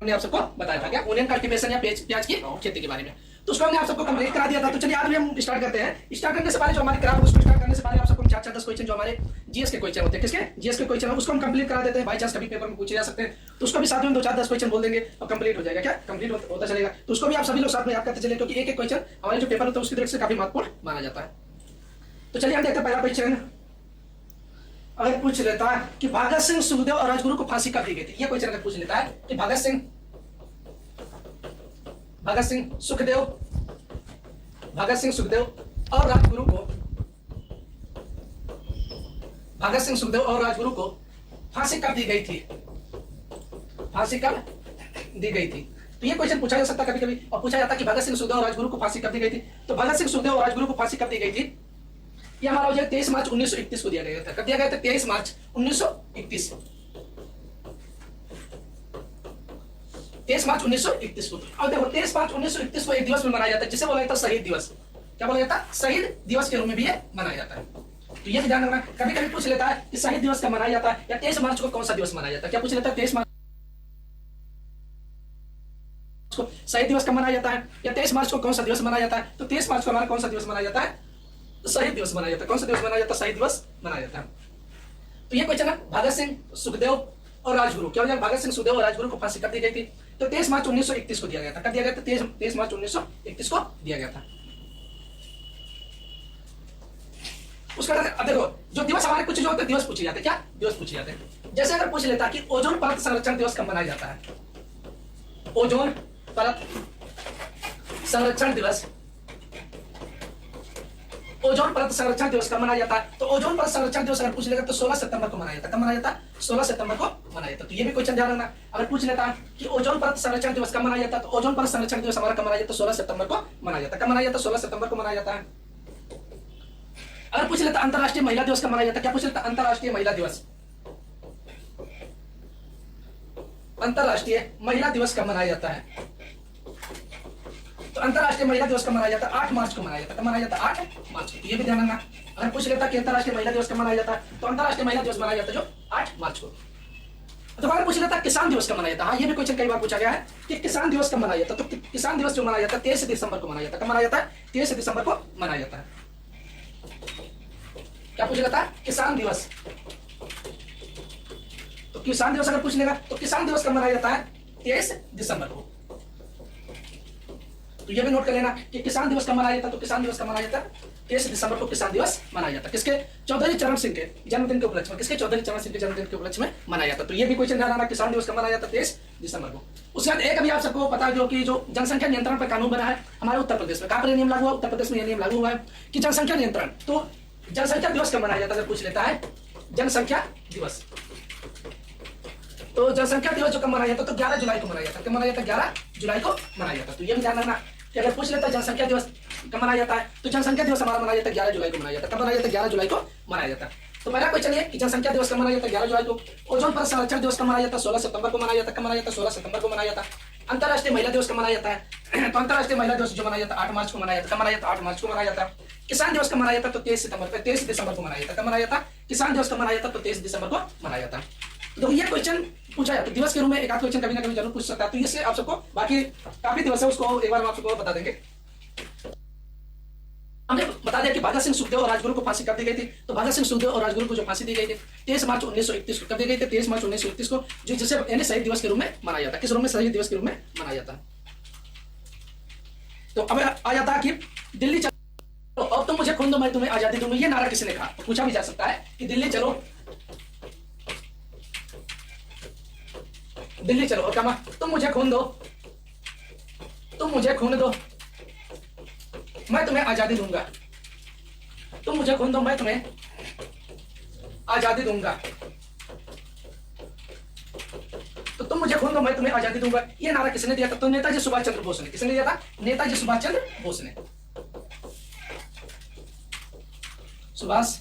हमने आप सबको बताया था क्या, ओनियन कल्टीवेशन या प्याज की खेती के बारे में। तो उसको हमने आप सबको कंप्लीट करा दिया था। तो चलिए आज भी हम स्टार्ट करते हैं। स्टार्ट करने से पहले जो हमारी क्राफ्ट उसको स्टार्ट करने से पहले आप सबको 4-10 क्वेश्चन जो हमारे जीएस के क्वेश्चन होते हैं, किसके जीएस के क्वेश्चन, उसको हम कंप्लीट करा देते हैं। बाई चांस कभी पेपर में पूछे जा सकते हैं, तो उसको भी साथ में 2-4-10 क्वेश्चन बोल देंगे और कंप्लीट हो जाएगा। क्या कंप्लीट होता चलेगा। तो उसको भी आप सभी लोग साथ में याद करते चले, क्योंकि एक क्वेश्चन हमारे जो पेपर होता है उसकी दृष्टि से काफी महत्वपूर्ण माना जाता है। तो चलिए हम देखते हैं पहला क्वेश्चन। अगर पूछ लेता है कि भगत सिंह, सुखदेव और राजगुरु को फांसी कब दी गई थी, ये क्वेश्चन अगर पूछ लेता है कि भगत सिंह, सुखदेव और राजगुरु को, फांसी कब दी गई थी, तो ये क्वेश्चन पूछा जा सकता कभी कभी। और पूछा जाता कि भगत सिंह, सुखदेव और राजगुरु को फांसी कब दी गई थी। तो भगत सिंह, सुखदेव और राजगुरु को फांसी कब दी गई थी, ये हमारा हो जाएगा 23 मार्च 1931 को दिया गया था। कब दिया गया था, 23 मार्च 1931 को। अब देखो 23 मार्च 1931 को एक दिवस में मनाया जाता है जिसे बोला जाता है शहीद दिवस। क्या बोला जाता है, शहीद दिवस के रूप में भी ये मनाया जाता है। तो ये भी ध्यान रखना, कभी कभी पूछ लेता है कि शहीद दिवस कब मनाया जाता है, या 23 मार्च को कौन सा दिवस मनाया जाता है। क्या पूछ लेता है, 23 मार्च को शहीद दिवस कब मनाया जाता है, या 23 मार्च को कौन सा दिवस मनाया जाता है। तो 23 मार्च को हमारा कौन सा दिवस मनाया जाता है, शहीद दिवस मनाया जाता है। कौन सा दिवस मनाया जाता है, शहीद दिवस मनाया जाता है। तो ये क्वेश्चन है, भगत सिंह, सुखदेव और राजगुरु, क्या हो जाएगा, भगत सिंह, सुखदेव और राजगुरु को फांसी कब दी गई थी। तो 23 मार्च 1931 को दिया गया था। कब दिया गया था, 23 मार्च 1931 को दिया गया था। उसका देखो जो दिवस हमारे कुछ जो होते हैं दिवस पूछे जाते हैं। क्या दिवस पूछे जाते हैं, जैसे अगर पूछ लेता कि ओजोन परत संरक्षण दिवस कब मनाया जाता है, ओजोन परत संरक्षण दिवस, ओजोन परत संरक्षण दिवस कब मनाया जाता है। तो ओजोन परत संरक्षण दिवस अगर पूछ लेगा तो 16 सितंबर को मनाया जाता है। कब मनाया जाता है, 16 सितंबर को मनाया जाता है। तो ये भी क्वेश्चन ध्यान रखना। अगर पूछ लेता है कि ओजोन परत संरक्षण दिवस कब मनाया जाता है, तो ओजोन परत संरक्षण दिवस हमारा कब मनाया जाता है, 16 सितंबर को मनाया जाता है। कब मनाया जाता है, 16 सितंबर को मनाया जाता है। अगर पूछ लेता अंतरराष्ट्रीय महिला दिवस कब मनाया जाता है, क्या पूछ लेता अंतरराष्ट्रीय महिला दिवस, अंतरराष्ट्रीय महिला दिवस कब मनाया जाता है। तो अंतरराष्ट्रीय महिला दिवस कब मनाया जाता है, 8 मार्च को मनाया जाता है। कब मनाया जाता है, 8 मार्च को। तो ये भी ध्यान रखना। अगर पूछ लेता कि अंतरराष्ट्रीय महिला दिवस कब मनाया जाता है, तो अंतरराष्ट्रीय महिला दिवस मनाया जाता है जो 8 मार्च को। तो अगर पूछ लेता किसान दिवस कब मनाया जाता है, हाँ ये भी क्वेश्चन कई बार पूछा गया है कि किसान दिवस कब मनाया जाता है। तो किसान दिवस जो मनाया जाता है 23 दिसंबर को मनाया जाता है। कब मनाया जाता है, 23 दिसंबर को मनाया जाता है। क्या पूछ लेता है, किसान दिवस। तो किसान दिवस अगर पूछ लेगा तो किसान दिवस कब मनाया जाता है, 23 दिसंबर को। तो ये भी नोट कर लेना कि किसान दिवस कब मनाया जाता है। तो किसान दिवस कब मनाया जाता है, 23 दिसंबर को किसान दिवस मनाया जाता है। किसके, चौधरी चरण सिंह के जन्मदिन के उपलक्ष्य में, किसके, चौधरी चरण सिंह के जन्मदिन के उपलक्ष्य में मनाया जाता है। तो ये भी क्वेश्चन ध्यान रखना, किसान दिवस कब मनाया जाता है, 23 दिसंबर को। उसके बाद एक अभी आप सबको पता है जो कि जो जनसंख्या नियंत्रण पर कानून बना है हमारे उत्तर प्रदेश में। कहां पर नियम लागू हुआ, उत्तर प्रदेश में यह नियम लागू हुआ है कि जनसंख्या नियंत्रण। तो जनसंख्या दिवस कब मनाया जाता है, अगर पूछ लेता है जनसंख्या दिवस, तो जनसंख्या दिवस जो कब मनाया जाता है, तो 11 जुलाई को मनाया जाता है। कब मनाया जाता है, 11 जुलाई को मनाया जाता है। तो ये भी ध्यान रखना कि अगर पूछ लेता है जनसंख्या दिवस कब मनाया जाता है, तो जनसंख्या दिवस हमारा मनाया जाता है 11 जुलाई को मनाया जाता है। कब मनाया जाता है, 11 जुलाई को मनाया जाता है। तो पहला क्वेश्चन ये कि जनसंख्या दिवस कब मनाया जाता है, 11 जुलाई को। ओजोन परत संरक्षण दिवस कब मनाया जाता है, 16 सितंबर को मनाया जाता है। कब मनाया जाता है, 16 सितंबर को मनाया जाता है। अंतरराष्ट्रीय महिला दिवस कब मनाया जाता है, तो अंतरराष्ट्रीय महिला दिवस जो मनाया जाता है 8 मार्च को मनाया जाता है। कब मनाया जाता है, 8 मार्च को मनाया जाता है। किसान दिवस कब मनाया जाता है, तो 23 दिसंबर को मनाया जाता है। कब मनाया जाता है, किसान दिवस कब मनाया जाता है, तो 23 दिसंबर को मनाया जाता है। तो ये क्वेश्चन पूछा जाता है दिवस के रूप में, एक आध क्वेश्चन कभी ना कभी जरूर पूछ सकता है। तो इससे आप सबको बाकी काफी दिवस है उसको एक बार हम आप सबको बता देंगे। हमने बता दिया कि भगत सिंह, सुखदेव और राजगुरु को फांसी कब दी गई थी। तो भगत सिंह, सुखदेव और राजगुरु को जो फांसी दी गई थी 23 मार्च 1931 को। कब दी गई थी, 23 मार्च 1931 को, जो जिसे यानी शहीद दिवस के रूप में मनाया जाता है। किस रूप में, शहीद दिवस के रूप में मनाया जाता है। तो अब आ जाता है कि दिल्ली चलो, तो अब तुम मुझे खून दो मैं तुम्हें आजादी दूंगा, ये नारा किसने कहा। तो पूछा भी जा सकता है कि दिल्ली चलो, दिल्ली चलो, और कहा तुम मुझे खून दो, तुम मुझे खून दो मैं तुम्हें आजादी दूंगा, तुम मुझे खून दो मैं तुम्हें आजादी दूंगा, तो तुम मुझे खून दो मैं तुम्हें आजादी दूंगा, ये नारा किसने दिया था। तो नेताजी सुभाष चंद्र बोस ने। किसने दिया था, नेताजी सुभाष चंद्र बोस ने। सुभाष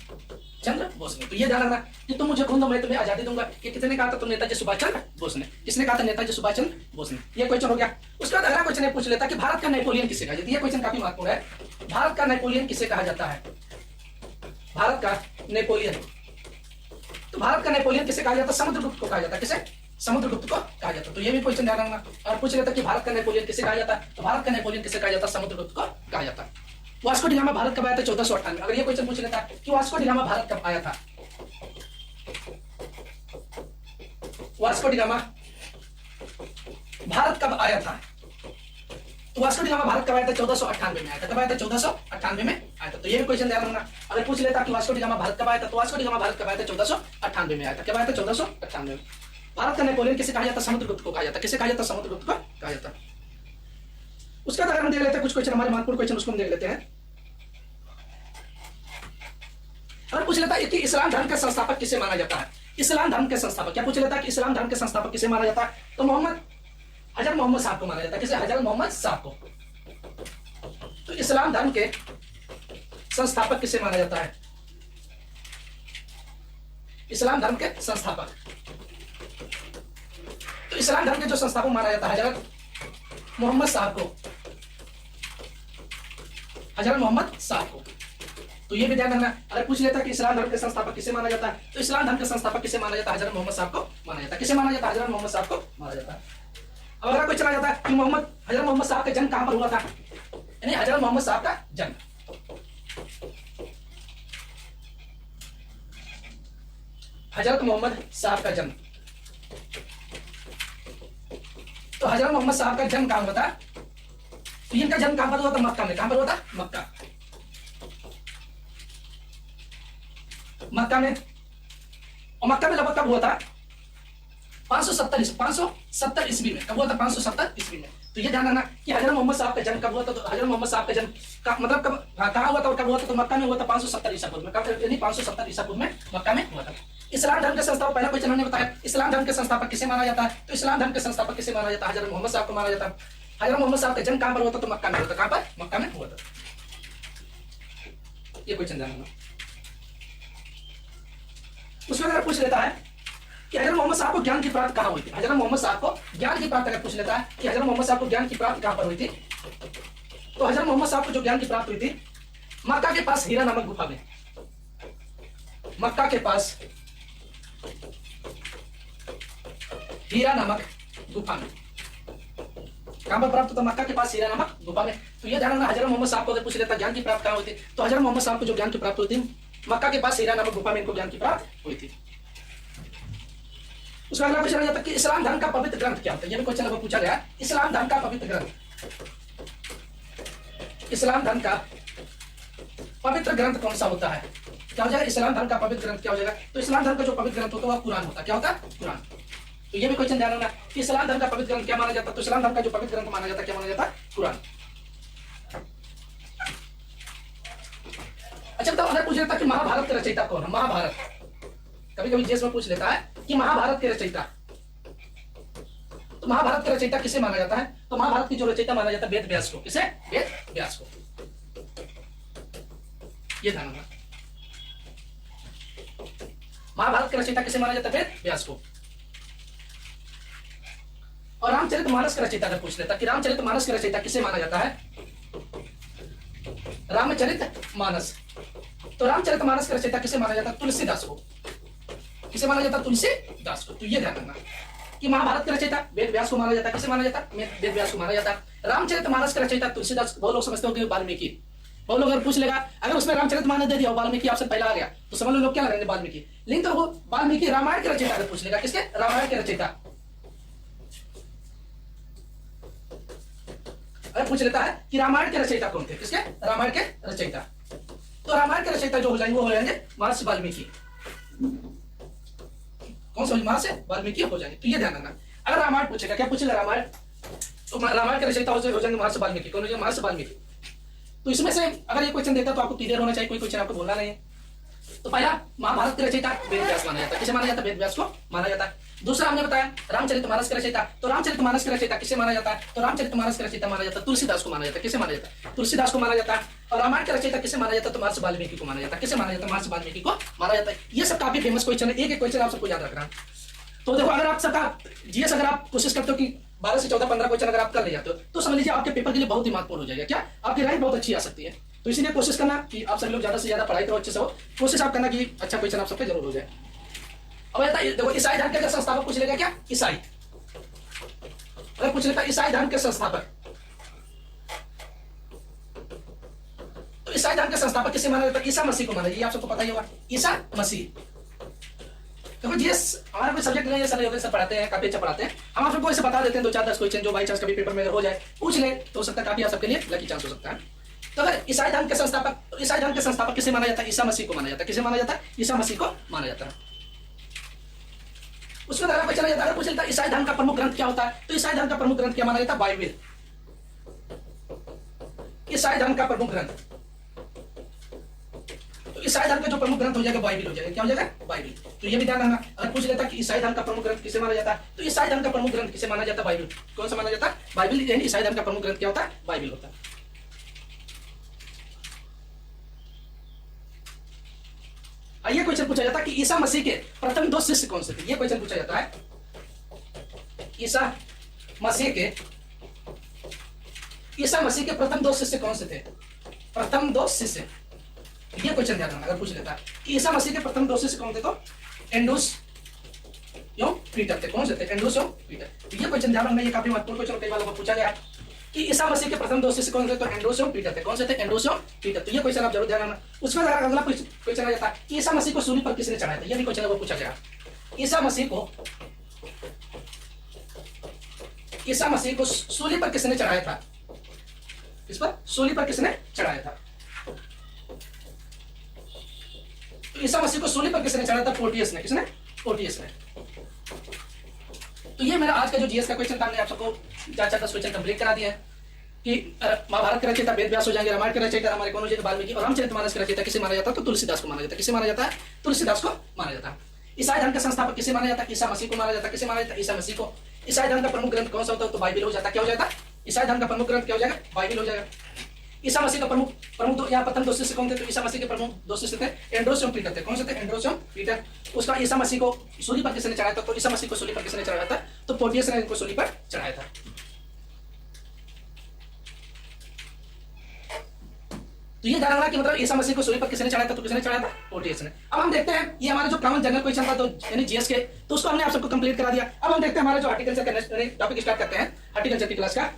चंद्र बोस ने। तो ये ध्यान रखना कि तुम मुझे खून दो मैं तुम्हें आजादी दूंगा, ये किसने कहा था, तो नेताजी सुभाष चंद्र बोस ने। किसने कहा था, नेताजी सुभाष चंद्र बोस ने। ये क्वेश्चन हो गया। उसके बाद अगला क्वेश्चन पूछ लेता कि भारत का नेपोलियन किसे कहा जाता है। ये क्वेश्चन काफी महत्वपूर्ण है। भारत का नेपोलियन किसे कहा जाता है, भारत का नेपोलियन। तो भारत का नेपोलियन किसे कहा जाता है, समुद्रगुप्त को कहा जाता है। किसे, समुद्रगुप्त को कहा जाता। तो ये भी क्वेश्चन ध्यान रखना। और पूछ लेता कि भारत का नेपोलियन किसे कहा जाता, तो भारत का नेपोलियन किसे कहा जाता, समुद्रगुप्त को कहा जाता। वास्को डी गामा भारत कब आया था, 1498। अगर ये क्वेश्चन पूछ लेता कि वास्को डी गामा भारत कब आया था, वास्को डी गामा भारत कब आया था, तो वास्को डी गामा भारत कब आया था, 1498 में आया था। कब आया था, 1498 में आया था। तो ये भी क्वेश्चन ध्यान रखना। अगर पूछ लेता कि वास्को डी गामा भारत कब आया था, तो वास्को डी गामा भारत कब आया था, 1498 में आया था। कब आया था, 1498 में। भारत का नेपोलियन किसे कहा जाता, समुद्रगुप्त को कहा जाता। किसे कहा जाता, समुद्रगुप्त को कहा जाता। उसका अगर हम देख लेते हैं कुछ क्वेश्चन, हमारे महत्वपूर्ण क्वेश्चन, उसको हम देख लेते हैं। अगर पूछ लेता है कि इस्लाम धर्म का संस्थापक किसे माना जाता है, इस्लाम धर्म के संस्थापक, क्या पूछ लेता है कि इस्लाम धर्म के संस्थापक किसे माना जाता है, तो हजरत मोहम्मद साहब को माना जाता है। किसे, हजरत मोहम्मद साहब को। तो इस्लाम धर्म के संस्थापक किसे माना जाता है, इस्लाम धर्म के संस्थापक, तो इस्लाम धर्म के जो संस्थापक माना जाता है हजरत मोहम्मद साहब को, हजरत मोहम्मद साहब को। तो ये भी ध्यान रखना। अगर पूछ लेता कि इस्लाम धर्म के संस्थापक किसे माना जाता है, तो इस्लाम धर्म के संस्थापक किसे माना जाता है, हजरत मोहम्मद साहब को माना जाता है। किसे माना जाता है, हजरत मोहम्मद साहब को माना जाता है। अब अगर कोई चला जाता है कि हजरत मोहम्मद साहब का जन्म कहां पर हुआ था, यानी हजरत मोहम्मद साहब का जन्म, हजरत मोहम्मद साहब का जन्म, तो हजरत मोहम्मद साहब का जन्म कहां हुआ था, तो इनका जन्म कहां पर हुआ था, मक्का में। कहां पर हुआ था, मक्का, मक्का में। और मक्का में लगभग कब हुआ था, 570 ईस्वी में। कब हुआ था, 570 ईस्वी में। तो ये ध्यान रखना कि हजरत मोहम्मद साहब का जन्म कब हुआ था, तो हजरत मोहम्मद साहब का जन्म का मतलब कब, कहां हुआ था और कब हुआ था, तो मक्का में हुआ था, 570 ईसा पूर्व में। कब, यानी 570 ईसा पूर्व में मक्का में हुआ था। इस्लाम धर्म के संस्थापक, पहला क्वेश्चन हमने बताया, इस्लाम धर्म के संस्थापक किसे माना जाता है, तो इस्लाम धर्म के संस्थापक किसे माना जाता है, हजरत मोहम्मद साहब को माना जाता है। हजरत मोहम्मद साहब का जन्म कहां पर हुआ था, तो मक्का में हुआ था। कहां पर, मक्का में हुआ था। ये क्वेश्चन ध्यान रखना। उसमें अगर पूछ लेता है कि हजरत मोहम्मद साहब को ज्ञान की प्राप्ति कहां हुई थी, हजरत मोहम्मद साहब को ज्ञान की प्राप्ति अगर पूछ लेता है कि हजरत मोहम्मद साहब को ज्ञान की प्राप्ति कहां पर हुई थी, तो हजरत मोहम्मद साहब को जो ज्ञान की प्राप्ति हुई थी, मक्का के पास हीरा नामक गुफा में, मक्का के पास हीरा नामक गुफा में। कहां पर प्राप्त होता, मक्का के पास हीरा नामक गुफा में। तो ये ध्यान रखना, हजरत मोहम्मद साहब को अगर पूछ लेता ज्ञान की प्राप्ति कहां हुई थी, तो हजरत मोहम्मद साहब को जो ज्ञान की प्राप्ति हुई थी, मक्का के पास हीरा नामक गुफा में इनको ज्ञान की प्राप्ति हुई थी। उसका अगला क्वेश्चन आ जाता है कि इस्लाम धर्म का पवित्र ग्रंथ क्या होता है। ये भी क्वेश्चन अब पूछा गया, इस्लाम धर्म का पवित्र ग्रंथ, इस्लाम धर्म का पवित्र ग्रंथ कौन सा होता है, क्या हो जाएगा, इस्लाम धर्म का पवित्र ग्रंथ क्या हो जाएगा, तो इस्लाम धर्म का जो पवित्र ग्रंथ होता है वह कुरान होता है। क्या होता है, कुरान। तो ये भी क्वेश्चन ध्यान रखना कि इस्लाम धर्म का पवित्र ग्रंथ क्या माना जाता है, तो इस्लाम धर्म का जो पवित्र ग्रंथ माना जाता है क्या माना जाता है, कुरान। अच्छा, तो अगर पूछ लेता कि महाभारत के रचयिता कौन है, महाभारत, कभी कभी जेस में पूछ लेता है कि महाभारत के रचयिता, तो महाभारत के रचयिता किसे माना जाता है, तो महाभारत की जो रचयिता माना जाता है वेद व्यास को। किसे, वेद व्यास को। ये ध्यान रखना, महाभारत के रचयिता किसे माना जाता है, वेद व्यास को। और रामचरितमानस के रचयिता अगर पूछ लेता कि रामचरितमानस के रचयिता किसे माना जाता है, रामचरितमानस, तो रामचरितमानस के रचयिता किसे माना जाता है, तुलसीदास को। किसे माना जाता है, तुलसीदास को। तो ये ध्यान रखना कि महाभारत के रचयिता वेद व्यास को माना जाता है। किसे माना जाता है, वेद व्यास को माना जाता है। रामचरितमानस के रचयिता तुलसीदास। बहुत लोग समझते हो कि वाल्मीकि, बहुत लोग अगर पूछ लेगा, अगर उसमें रामचरितमानस दे दिया, वाल्मीकि आपसे पहला आ गया, तो समझ लो लोग क्या लगाएंगे, वाल्मीकि। लेकिन तो वो वाल्मीकि रामायण के रचयिता अगर पूछ लेगा, किसके, रामायण के रचयिता अगर पूछ लेता है कि रामायण के रचयिता कौन थे, किसके, रामायण के रचयिता, तो रामायण के रचयिता जो हो जाएंगे वो हो जाएंगे महर्षि वाल्मीकि। कौन सा, महर्षि वाल्मीकि हो जाएंगे। तो ये ध्यान रखना, अगर रामायण पूछेगा, क्या पूछेगा, रामायण, तो रामायण के रचयिता हो जाएंगे महर्षि वाल्मीकि। कौन हो जाएंगे, महर्षि वाल्मीकि। तो इसमें से अगर ये क्वेश्चन देता तो आपको क्लियर होना चाहिए, कोई क्वेश्चन आपको बोलना नहीं है। तो पहला महाभारत के रचयिता वेद व्यास माना जाता है। किसे माना जाता है, वेद व्यास को माना जाता है। दूसरा हमने बताया रामचरितमानस के रचयिता, तो रामचरितमानस के रचयिता किसे माना जाता है, तो रामचरितमानस के रचयिता माना जाता है तुलसीदास को माना जाता है। किसे माना जाता है, तुलसीदास को माना जाता है। और रामायण के रचयिता किसे माना जाता है, तो महर्षि वाल्मीकि को माना जाता है। किसे माना जाता है, महर्षि वाल्मीकि को माना जाता है। ये सब काफी फेमस क्वेश्चन है, एक एक क्वेश्चन आप सबको याद रखना। तो देखो, अगर आप सबका जीएस अगर आप कोशिश करते हो कि 12 से 14 15 क्वेश्चन अगर आप कर ले जाते हो, तो समझ लीजिए आपके पेपर के लिए बहुत ही महत्वपूर्ण हो जाएगा। क्या, आपकी रैंक बहुत अच्छी आ सकती है। तो इसीलिए कोशिश करना कि आप सभी लोग ज्यादा से ज्यादा पढ़ाई करो, अच्छे से हो। कोशिश आप करना कि अच्छा क्वेश्चन आप सबके जरूर हो जाए। अब देखो ईसाई धर्म के संस्थापक पूछ लेगा क्या? ईसाई। अगर पूछ लेता ईसाई धर्म के संस्थापक, तो ईसाई धर्म के संस्थापक किसे माना जाता है? ईसा मसीह को माना, ये आप सबको पता ही होगा, ईसा मसीह। देखो जीएस हमारा कोई सब्जेक्ट नहीं है, सर योगेश सर पढ़ाते हैं, काफी अच्छा पढ़ाते हैं। हम आप सबको ऐसे बता देते हैं 2-4-10 क्वेश्चन जो बाई चांस कभी पेपर में अगर हो जाए पूछ ले तो हो सकता है काफी आप सबके लिए लकी चांस हो सकता है। तो अगर ईसाई धर्म के संस्थापक, ईसाई धर्म के संस्थापक किसे माना जाता है? ईसा मसीह को माना जाता है। किसे माना जाता है? ईसा मसीह को माना जाता है। उसमें अगर क्वेश्चन जाता है, पूछ लेता है ईसाई धर्म का प्रमुख ग्रंथ क्या होता है? तो ईसाई धर्म का प्रमुख ग्रंथ क्या माना जाता है? बाइबिल। ईसाई धर्म का प्रमुख ग्रंथ, तो ईसाई धर्म का जो प्रमुख ग्रंथ हो जाएगा बाइबिल हो जाएगा। क्या हो जाएगा? बाइबिल। तो ये भी ध्यान रखना, अगर पूछ लेता कि ईसाई धर्म का प्रमुख ग्रंथ किसे माना जाता है, तो ईसाई धर्म का प्रमुख ग्रंथ किसे माना जाता है? बाइबिल। कौन सा माना जाता है? बाइबिल। यानी ईसाई धर्म का प्रमुख ग्रंथ क्या होता है? बाइबिल होता है। ये क्वेश्चन पूछा जाता है कि ईसा मसीह के प्रथम 2 शिष्य कौन से थे? ये क्वेश्चन पूछा जाता है, ईसा मसीह के प्रथम 2 शिष्य कौन से थे? प्रथम 2 शिष्य, ये क्वेश्चन ध्यान रखना अगर पूछ लेता है कि ईसा मसीह के प्रथम 2 शिष्य कौन थे, तो एंड्रूस एवं पीटर थे। कौन से थे? एंड्रूस एवं पीटर। तो ये क्वेश्चन ध्यान रखना, ये काफी महत्वपूर्ण क्वेश्चन कई बार पूछा गया कि ईसा मसीह के प्रथम 2 शिष्य कौन थे, तो एंड्रूस एवं पीटर थे। कौन से थे? एंड्रूस एवं पीटर। तो ये क्वेश्चन आप जरूर ध्यान रखना। उसमें अगला क्वेश्चन आ जाता है कि ईसा मसीह को सूली पर किसने चढ़ाया था? ये भी क्वेश्चन वो पूछा गया। ईसा मसीह को सूली पर किसने चढ़ाया था? किस पर? सूली पर किसने चढ़ाया था? तो ईसा मसीह को सूली पर किसने चढ़ाया था? पोर्टियस ने। किसने? पोर्टियस ने। तो ये मेरा आज का जो जीएस का क्वेश्चन था, मैंने आप सबको 4-10 क्वेश्चन कंप्लीट करा दिया है कि महाभारत के रचयिता वेद व्यास हो जाएंगे, रामायण के रचयिता हमारे कौन हो जाएगा? वाल्मीकि, और रामचरितमानस के रचयिता किसे माना जाता है? तो तुलसीदास को माना जाता है। किसे माना जाता है? तुलसीदास को माना जाता है। ईसाई धर्म के संस्थापक किसे माना जाता है? ईसा मसीह को माना जाता है। किसे माना जाता है? ईसा मसीह को। ईसाई धर्म का प्रमुख ग्रंथ कौन सा होता है? तो बाइबिल हो जाता है। क्या हो जाता है? ईसाई धर्म का प्रमुख ग्रंथ क्या हो जाएगा? बाइबिल हो जाएगा। ईसा मसीह का प्रमुख यहाँ प्रथम 2 शिष्य कौन थे? तो ईसा मसीह के प्रमुख 2 शिष्य थे, एंड्रोस एवं पीटर थे। कौन से थे? एंड्रोस एवं पीटर। उसका ईसा मसीह को सूली पर किसने चढ़ाया था? तो ईसा मसीह को सूली पर किसने चढ़ाया था? तो पोर्टियस ने इनको सूली पर चढ़ाया था। तो ये ध्यान रखना कि मतलब ईसा मसीह को सूली पर किसने चढ़ाया था? तो किसने चढ़ाया था? पोर्टियस ने। अब हम देखते हैं, ये हमारा जो कॉमन जनरल क्वेश्चन था, तो यानी जीएस के, तो उसको हमने आप सबको कंप्लीट करा दिया। अब हम देखते हैं हमारा जो हॉर्टिकल्चर का नेक्स्ट टॉपिक स्टार्ट करते हैं, हॉर्टिकल्चर की क्लास का।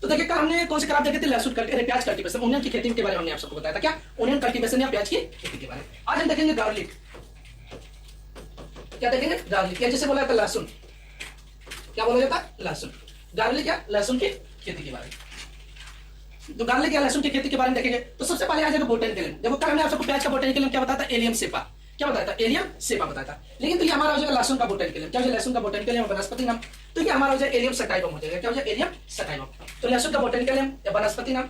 तो देखिए कल हमने कौन सी किताब देखी थी? लहसुन प्याज कल्टीवेशन, ओनियन की खेती के बारे में हमने आप सबको बताया था। क्या? ओनियन कल्टीवेशन या प्याज की खेती के बारे में। आज हम देखेंगे गार्लिक। क्या देखेंगे? गार्लिक, या जिसे बोला जाता है लहसुन। क्या बोला जाता है? लहसुन। गार्लिक या लहसुन की खेती के बारे में। तो गार्लिक या लहसुन की खेती के बारे में देखेंगे। तो सबसे पहले आ जाएगा बोटेनिकल नेम। देखो कल हमने आप सबको प्याज का बोटेनिकल नेम क्या बताया था? एलियम सेपा। क्या बताया था? एलियम सेपा बताया था। लेकिन तो ये हमारा हो जाएगा लहसुन का बोटेनिकल नेम। क्या हो जाएगा? लहसुन का बोटेनिकल नेम वनस्पति नाम। तो ये हमारा हो जाएगा एलियम सटाइवम हो जाएगा। क्या हो जाएगा? Allium sativum. तो लहसुन का बोटेनिकल नेम या वनस्पति नाम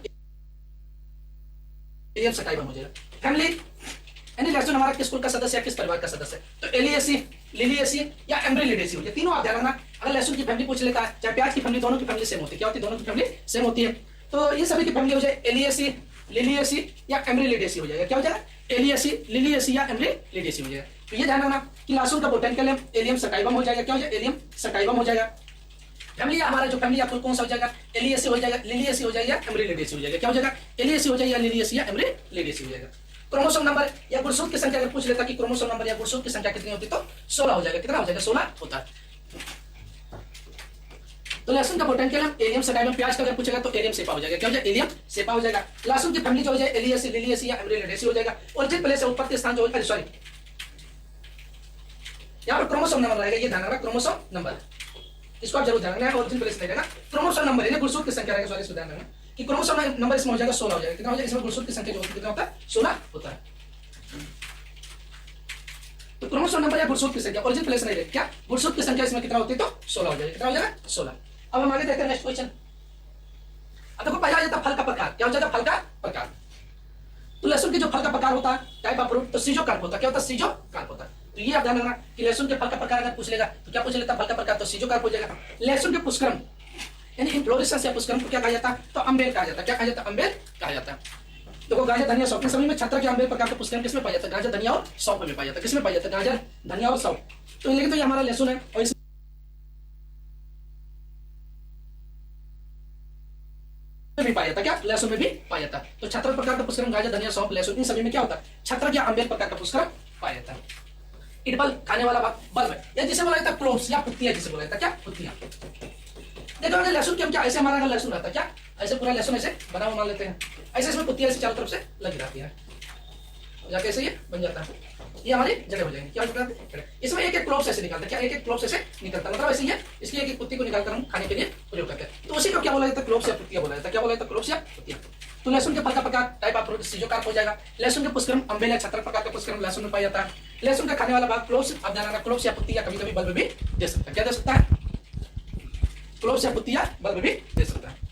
एलियम सटाइवम हो जाएगा। फैमिली यानी लहसुन हमारा किस कुल का सदस्य है, किस परिवार का सदस्य है? तो एलियेसी, लिलियेसी या एम्ब्रिलिडेसी हो। ये तीनों आप ध्यान रखना। अगर लहसुन की फैमिली पूछ लेता है, चाहे प्याज की फैमिली, दोनों की फैमिली सेम होती है। क्या होती है? दोनों की फैमिली सेम होती है। तो ये सभी की फैमिली हो जाए एलियेसी, लिलियेसी या एम्ब्रिलिडेसी हो जाएगा। क्या हो जाएगा? एलियेसी, लिलियेसी या एम्ब्रिलिडेसी हो जाएगा। तो ये ध्यान रखना कि लहसुन का बोटेनिकल नेम एलियम सटाइवम हो जाएगा। क्या हो जाएगा? एलियम सटाइवम हो जाएगा। फैमिली हमारा जो फैमिली आपको कौन सा हो जाएगा? एलियेसी हो जाएगा, लिलियेसी हो जाएगा, एम्ब्रिलिडेसी हो जाएगा। क्या हो जाएगा? एलियेसी हो जाएगा, लिलियेसी या एम्ब्रिलिडेसी हो जाएगा। क्रोमोसोम नंबर या गुणसूत्र की संख्या अगर पूछ लेता कि क्रोमोसोम नंबर या गुणसूत्र की संख्या कितनी होती, तो 16 हो जाएगा। कितना हो जाएगा? 16 होता है। तो लहसुन का बोटेनिकल नेम एलियम सटाइवम। प्याज का अगर पूछेगा तो एलियम सेपा हो जाएगा। क्या हो जाएगा? एलियम सेपा हो जाएगा। लहसुन की फैमिली जो हो जाएगा एलियेसी, लिलियेसी या एम्ब्रिलिडेसी हो जाएगा। ओरिजिन प्लेस है, उत्पत्ति स्थान जो है, सॉरी यहाँ पर क्रोमोसोम नंबर रहेगा। ये ध्यान रखना, क्रोमोसोम नंबर, इसको आप जरूर ध्यान रखना। ओरिजिन प्लेस रहेगा, क्रोमोसोम नंबर यानी गुणसूत्र की संख्या रहेगा। सॉरी, इसको ध्यान रखना कि क्रोमोसोम नंबर इसमें हो जाएगा 16 हो जाएगा। कितना हो जाएगा? इसमें गुणसूत्र की संख्या जो होती है कितना होता है? 16 होता है। तो क्रोमोसोम नंबर या गुणसूत्र की संख्या ओरिजिन प्लेस नहीं रहेगी। क्या? गुणसूत्र की संख्या इसमें कितना होती है? तो 16 हो जाएगा। कितना हो जाएगा? 16। अब हम आगे देखते हैं नेक्स्ट क्वेश्चन। अब देखो पहला आ जाता है फल का प्रकार। क्या हो जाएगा? फल का प्रकार। तो लहसुन के जो फल का प्रकार होता है, टाइप ऑफ फ्रूट, तो सीजोकार्प होता है। क्या होता है? सीजोकार्प होता है। तो ये आप ध्यान रखना कि लहसुन के फल का प्रकार अगर पूछ लेगा तो क्या पूछ लेता है? फल का प्रकार, तो सीजोकार्प हो जाएगा। लहसुन के पुष्करम यानी इन्फ्लोरेसेंस या पुष्करम को क्या कहा जाता है? तो अम्बेल कहा जाता है। क्या कहा जाता है? अम्बेल कहा जाता है। देखो गाजर, धनिया, सौंफ, सभी में छत्र के अम्बेल प्रकार का पुष्करम किसमें पाया जाता है? गाजर, धनिया और सौंफ में पाया जाता है। किसमें पाया जाता है? गाजर, धनिया और सौंफ। तो लेकिन तो ये हमारा लहसुन है और भी पाया जाता है। क्या? लहसुन में भी पाया जाता है। तो छत्र प्रकार का पुष्करम गाजर, धनिया, सौंफ, लहसुन, इन सभी में क्या होता है? छत्र या अम्बेल प्रकार का पुष्करम पाया जाता है। इडबल खाने वाला भाग बल्ब है, या जिसे बोला जाता है क्लोव्स या पत्तियां, जिसे बोला जाता है क्या, पत्तियां। देखो अगर लहसुन की हम क्या ऐसे हमारा अगर लहसुन रहता है क्या, ऐसे पूरा लहसुन ऐसे बना हुआ मान लेते हैं, ऐसे इसमें पत्तियां ऐसे चारों तरफ से लगी रहती है, या कैसे ये बन जाता है, ये हमारी जड़ें हो जाएंगी, क्या हो जाता है। इसमें एक एक क्लोव्स ऐसे निकलता है क्या, एक एक क्लोव्स ऐसे निकलता है, मतलब ऐसे ही है, इसकी एक एक पत्ती को निकालकर हम खाने के लिए प्रयोग करते हैं। तो उसी को क्या बोला जाता है, क्लोव्स या पत्तियां बोला जाता है, क्या बोला जाता है, क्लोव्स या पत्तियां। तो लहसुन के फल का प्रकार टाइप ऑफ सीजोकार्प हो जाएगा। लहसुन के पुष्करम अम्बेला 76 प्रकार के पुष्करम लहसुन में पाया जाता है। लहसुन का खाने वाला भाग क्लोव्स, अब जाना क्लोव्स या पत्ती या कभी कभी बल्ब भी दे सकता है, क्या दे सकता है, क्लोव्स या पत्ती या बल्ब भी दे सकता है।